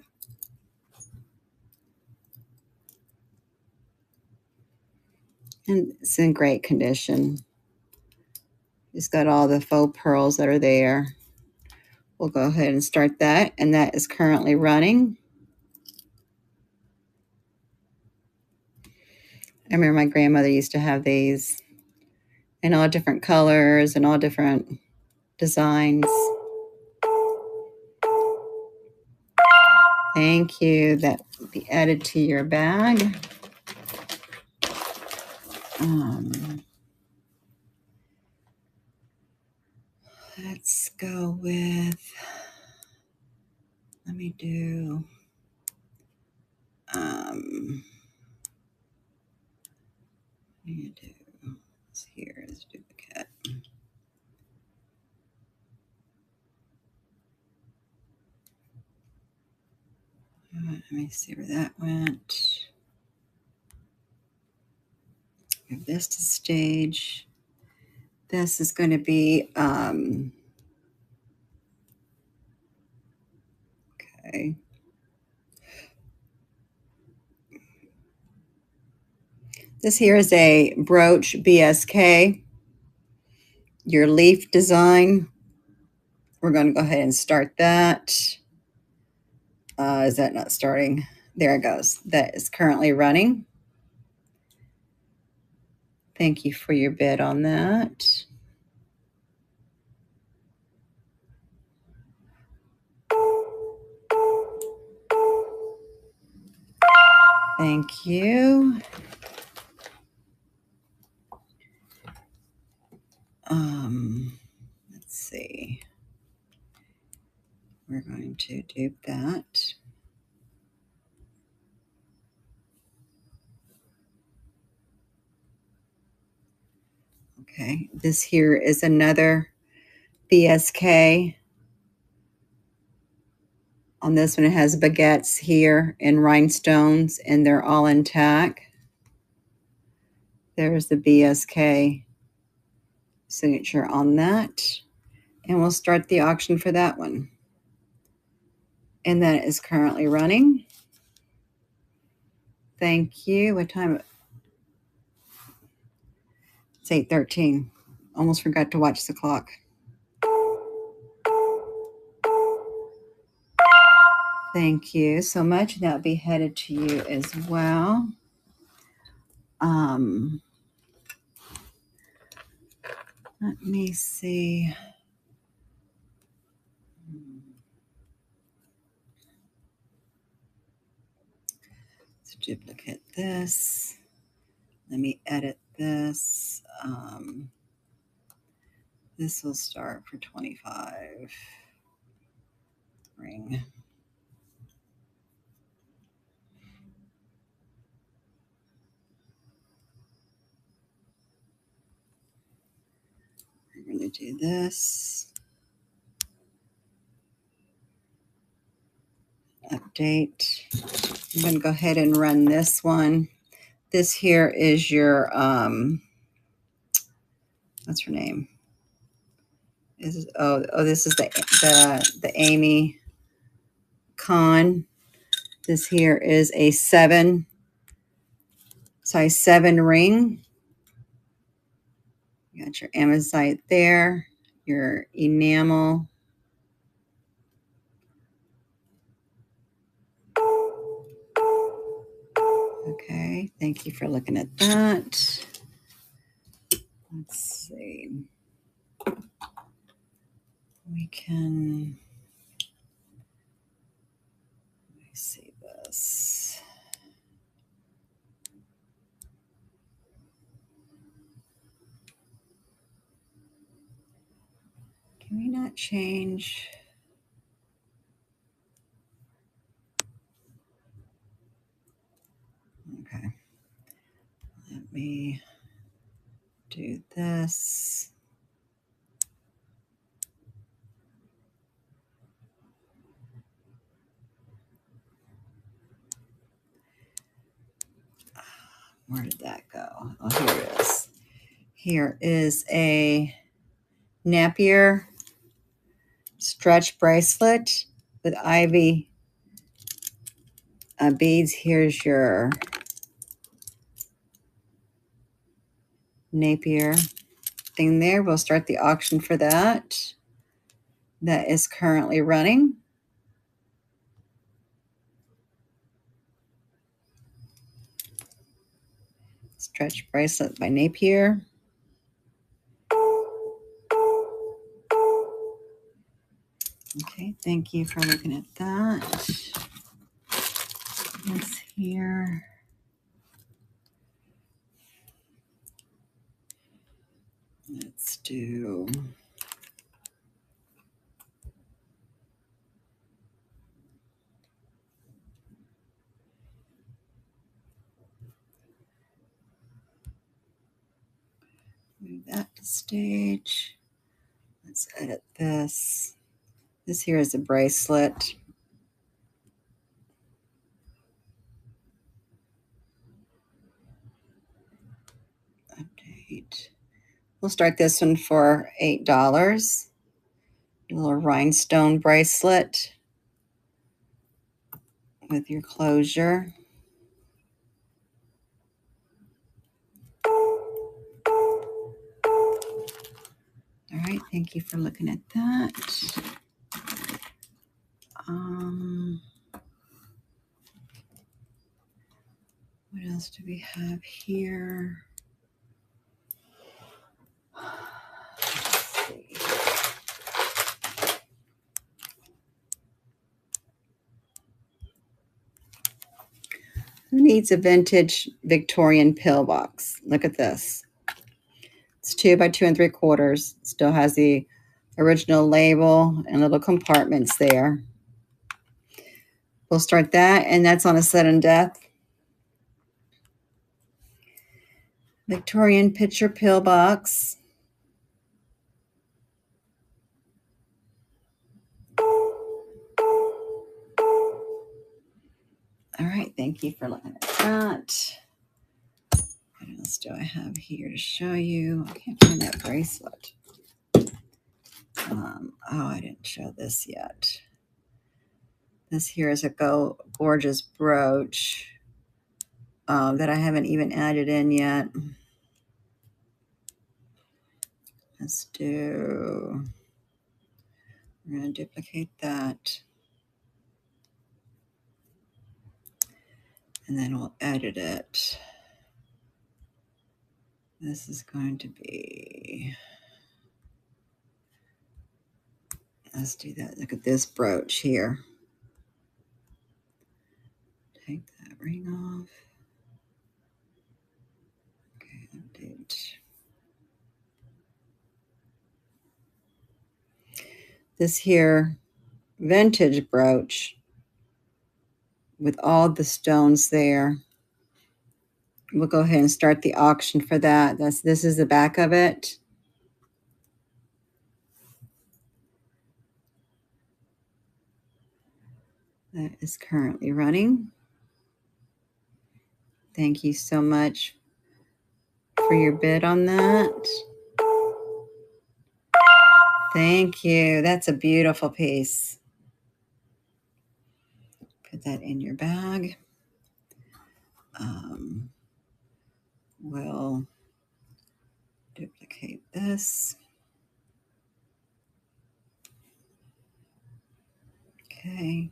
And it's in great condition. It's got all the faux pearls that are there. We'll go ahead and start that. And that is currently running. I remember my grandmother used to have these in all different colors and all different designs. Thank you. That will be added to your bag. Let's go with, let me do, here is duplicate. Let me see where that went. Move this to stage. This is going to be, okay. This here is a brooch BSK, your leaf design. We're going to go ahead and start that. Is that not starting? There it goes. That is currently running. Thank you for your bid on that. Thank you. Let's see. We're going to dupe that. Okay, this here is another BSK. On this one, it has baguettes here and rhinestones, and they're all intact. There's the BSK signature on that. And we'll start the auction for that one. And that is currently running. Thank you. What time? It's 8:13. Almost forgot to watch the clock. Thank you so much. That'll be headed to you as well. Let me see. Let's duplicate this. Let me edit this. This will start for 25. Ring. We're going to do this. Update. I'm going to go ahead and run this one. This here is your, what's her name? This is, this is the Amy Con. This here is a size 7 ring. You got your amazite there, your enamel. Okay, thank you for looking at that. Let's see. We can, let me see this. Can we not change? Okay. Let me do this. Where did that go? Oh, here it is. Here is a Napier stretch bracelet with ivy beads. Here's your Napier thing there. We'll start the auction for that. That is currently running. Stretch bracelet by Napier. Okay, thank you for looking at that. Let's here. Let's do move that to stage. Let's edit this. This here is a bracelet. Update. We'll start this one for $8. A little rhinestone bracelet with your closure. All right, thank you for looking at that. What else do we have here? Let's see. Who needs a vintage Victorian pillbox? Look at this. It's 2 by 2 3/4. Still has the original label and little compartments there. We'll start that, and that's on a sudden death. Victorian picture pillbox. All right, thank you for looking at that. What else do I have here to show you? I can't find that bracelet. Oh, I didn't show this yet. This here is a gorgeous brooch that I haven't even added in yet. Let's do, we're going to duplicate that. And then we'll edit it. This is going to be, let's do that. Look at this brooch here. Take that ring off. Okay, update. This here vintage brooch with all the stones there. We'll go ahead and start the auction for that. This is the back of it. That is currently running. Thank you so much for your bid on that. Thank you. That's a beautiful piece. Put that in your bag. We'll duplicate this. Okay.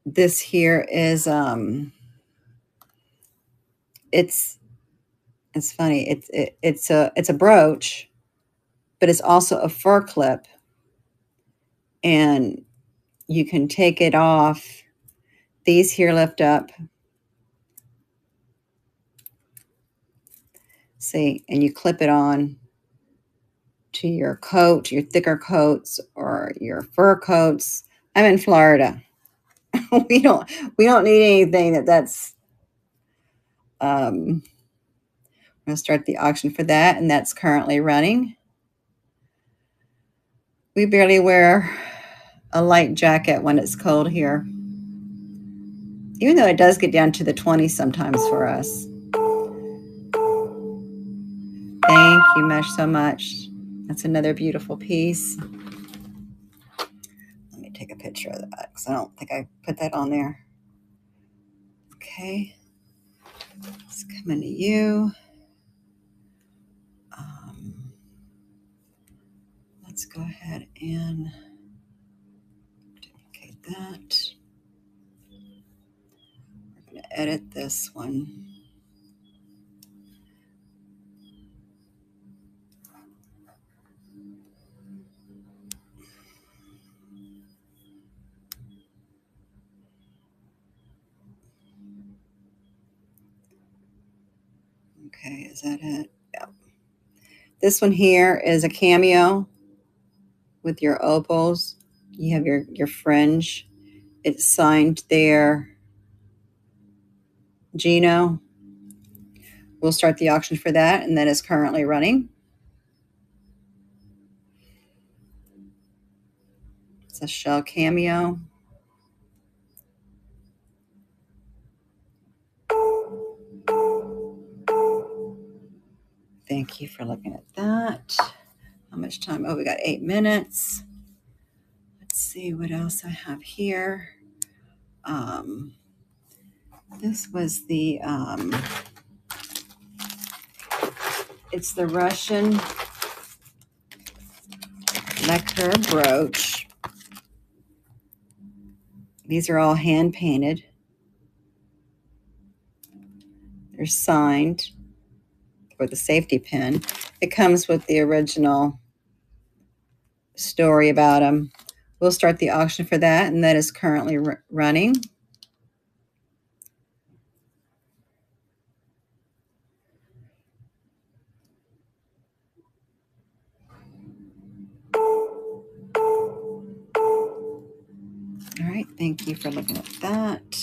This here is it's funny. It's a brooch, but it's also a fur clip, and you can take it off. These here lift up. See, and you clip it on to your coat, your thicker coats or your fur coats. I'm in Florida. we don't need anything that's I'm going to start the auction for that, and that's currently running. We barely wear a light jacket when it's cold here, even though it does get down to the 20s sometimes for us. Thank you so much. That's another beautiful piece. Let me take a picture of that because I don't think I put that on there. Okay, it's coming to you. Let's go ahead and duplicate that. We're going to edit this one. Okay, is that it? Yeah. This one here is a cameo with your opals. You have your fringe. It's signed there, Gino. We'll start the auction for that, and that is currently running. It's a shell cameo. Thank you for looking at that. How much time? Oh, we got 8 minutes. Let's see what else I have here. This was the, it's the Russian lacquer brooch. These are all hand painted. They're signed with a safety pin. It comes with the original story about them. We'll start the auction for that, and that is currently running. All right, thank you for looking at that.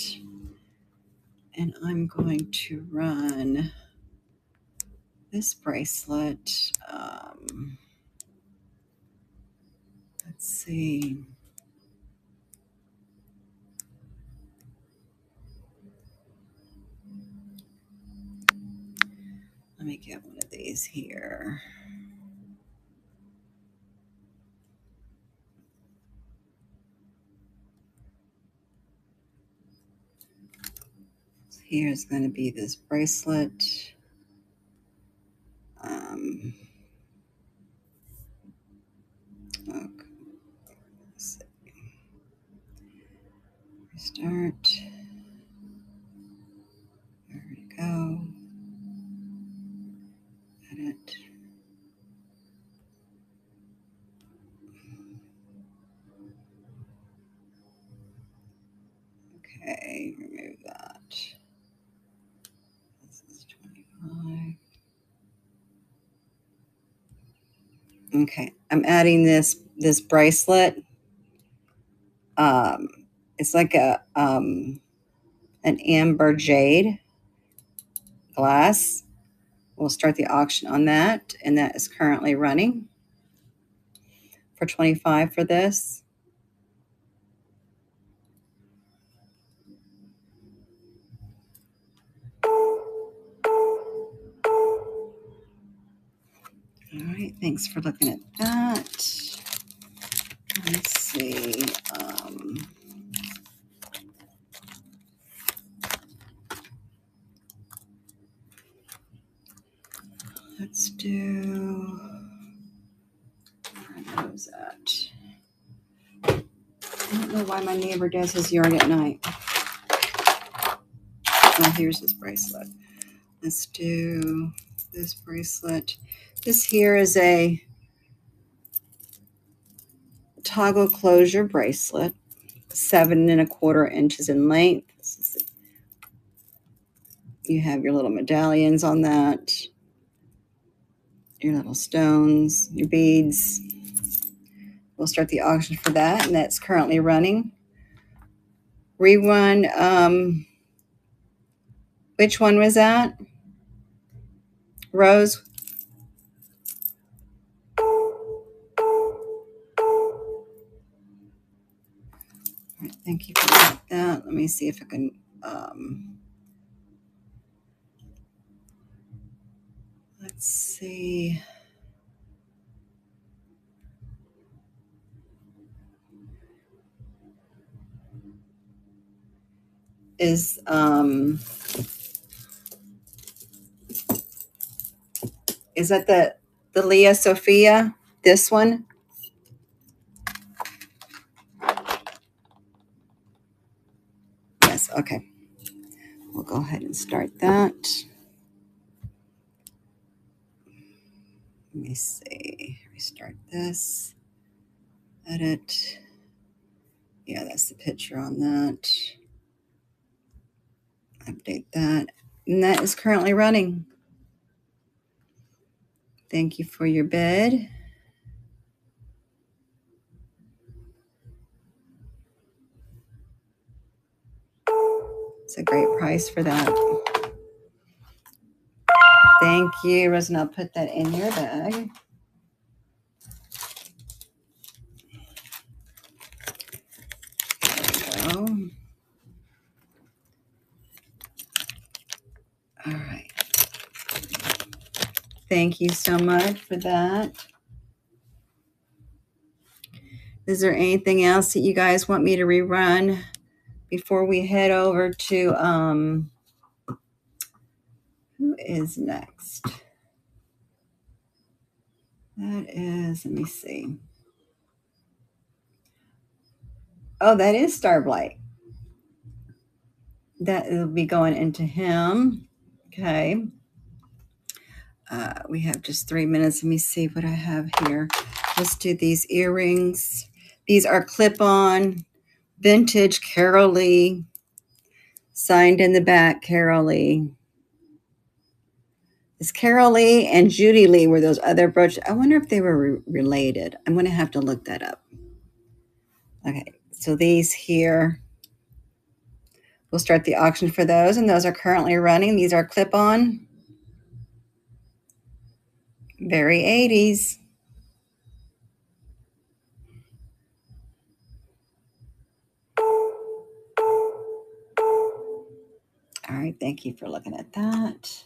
And I'm going to run this bracelet. Let's see. Let me get one of these here. So here's going to be this bracelet. Okay. Let's see. Restart. There we go. Edit. Okay, remove that. This is 25. Okay, I'm adding this bracelet. It's like a an amber jade glass. We'll start the auction on that, and that is currently running for 25 for this. All right, thanks for looking at that. Let's see. Let's do, where was that? I don't know why my neighbor does his yarn at night. Oh, here's his bracelet. Let's do this bracelet. This here is a toggle closure bracelet, 7¼ inches in length. You have your little medallions on that, your little stones, your beads. We'll start the auction for that, and that's currently running. Rerun, which one was that? Rose? All right, thank you for that. Let me see if I can, let's see. is that the Leah Sophia? This one? Yes, okay. We'll go ahead and start that. Let me see. Restart this. Edit. Yeah, that's the picture on that. Update that. And that is currently running. Thank you for your bid. It's a great price for that. Thank you, Rosen. I'll put that in your bag. There we go. All right. Thank you so much for that. Is there anything else that you guys want me to rerun before we head over to who is next? That is, let me see. Oh, that is Starblight. That will be going into him. Okay. We have just 3 minutes. Let me see what I have here. Let's do these earrings. These are clip-on, vintage Carol Lee. Signed in the back, Carol Lee. It's Carol Lee and Judy Lee were those other brooches. I wonder if they were related. I'm going to have to look that up. Okay, so these here, we'll start the auction for those, and those are currently running. These are clip-on. Very 80s. All right, thank you for looking at that.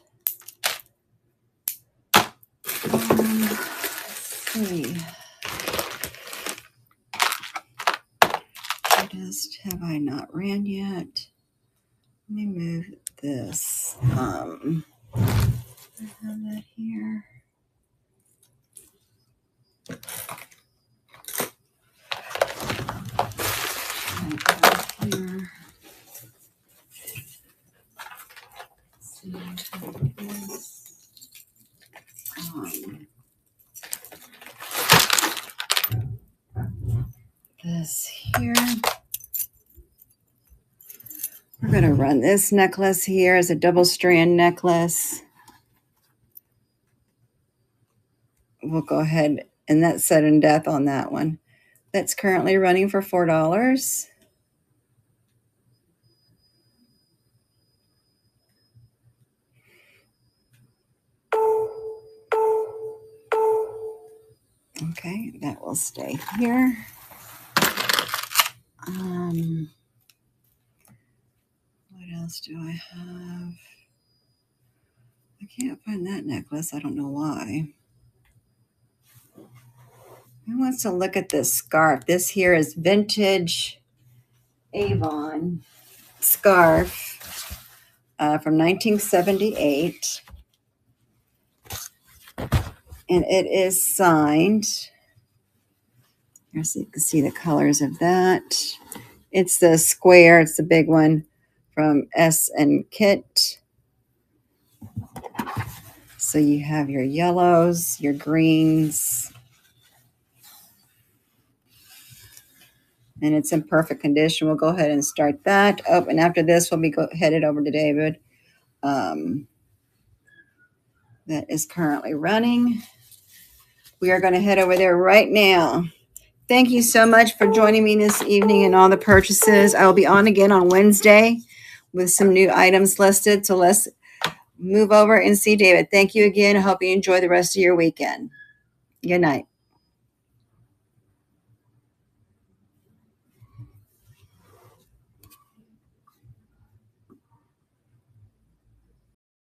Let's see. What have I not ran yet? Let me move this. I have that here. Here. See, this here. We're going to run this necklace here as a double strand necklace. We'll go ahead, and that's sudden death on that one. That's currently running for $4. Okay, that will stay here. What else do I have? I can't find that necklace. I don't know why. Who wants to look at this scarf? This here is vintage Avon scarf from 1978. And it is signed. Here, so you can see the colors of that. It's the square. It's the big one from S and Kit. So you have your yellows, your greens. And it's in perfect condition. We'll go ahead and start that. Oh, and after this, we'll be headed over to David. That is currently running. We are going to head over there right now. Thank you so much for joining me this evening and all the purchases. I will be on again on Wednesday with some new items listed. So let's move over and see David. Thank you again. I hope you enjoy the rest of your weekend. Good night.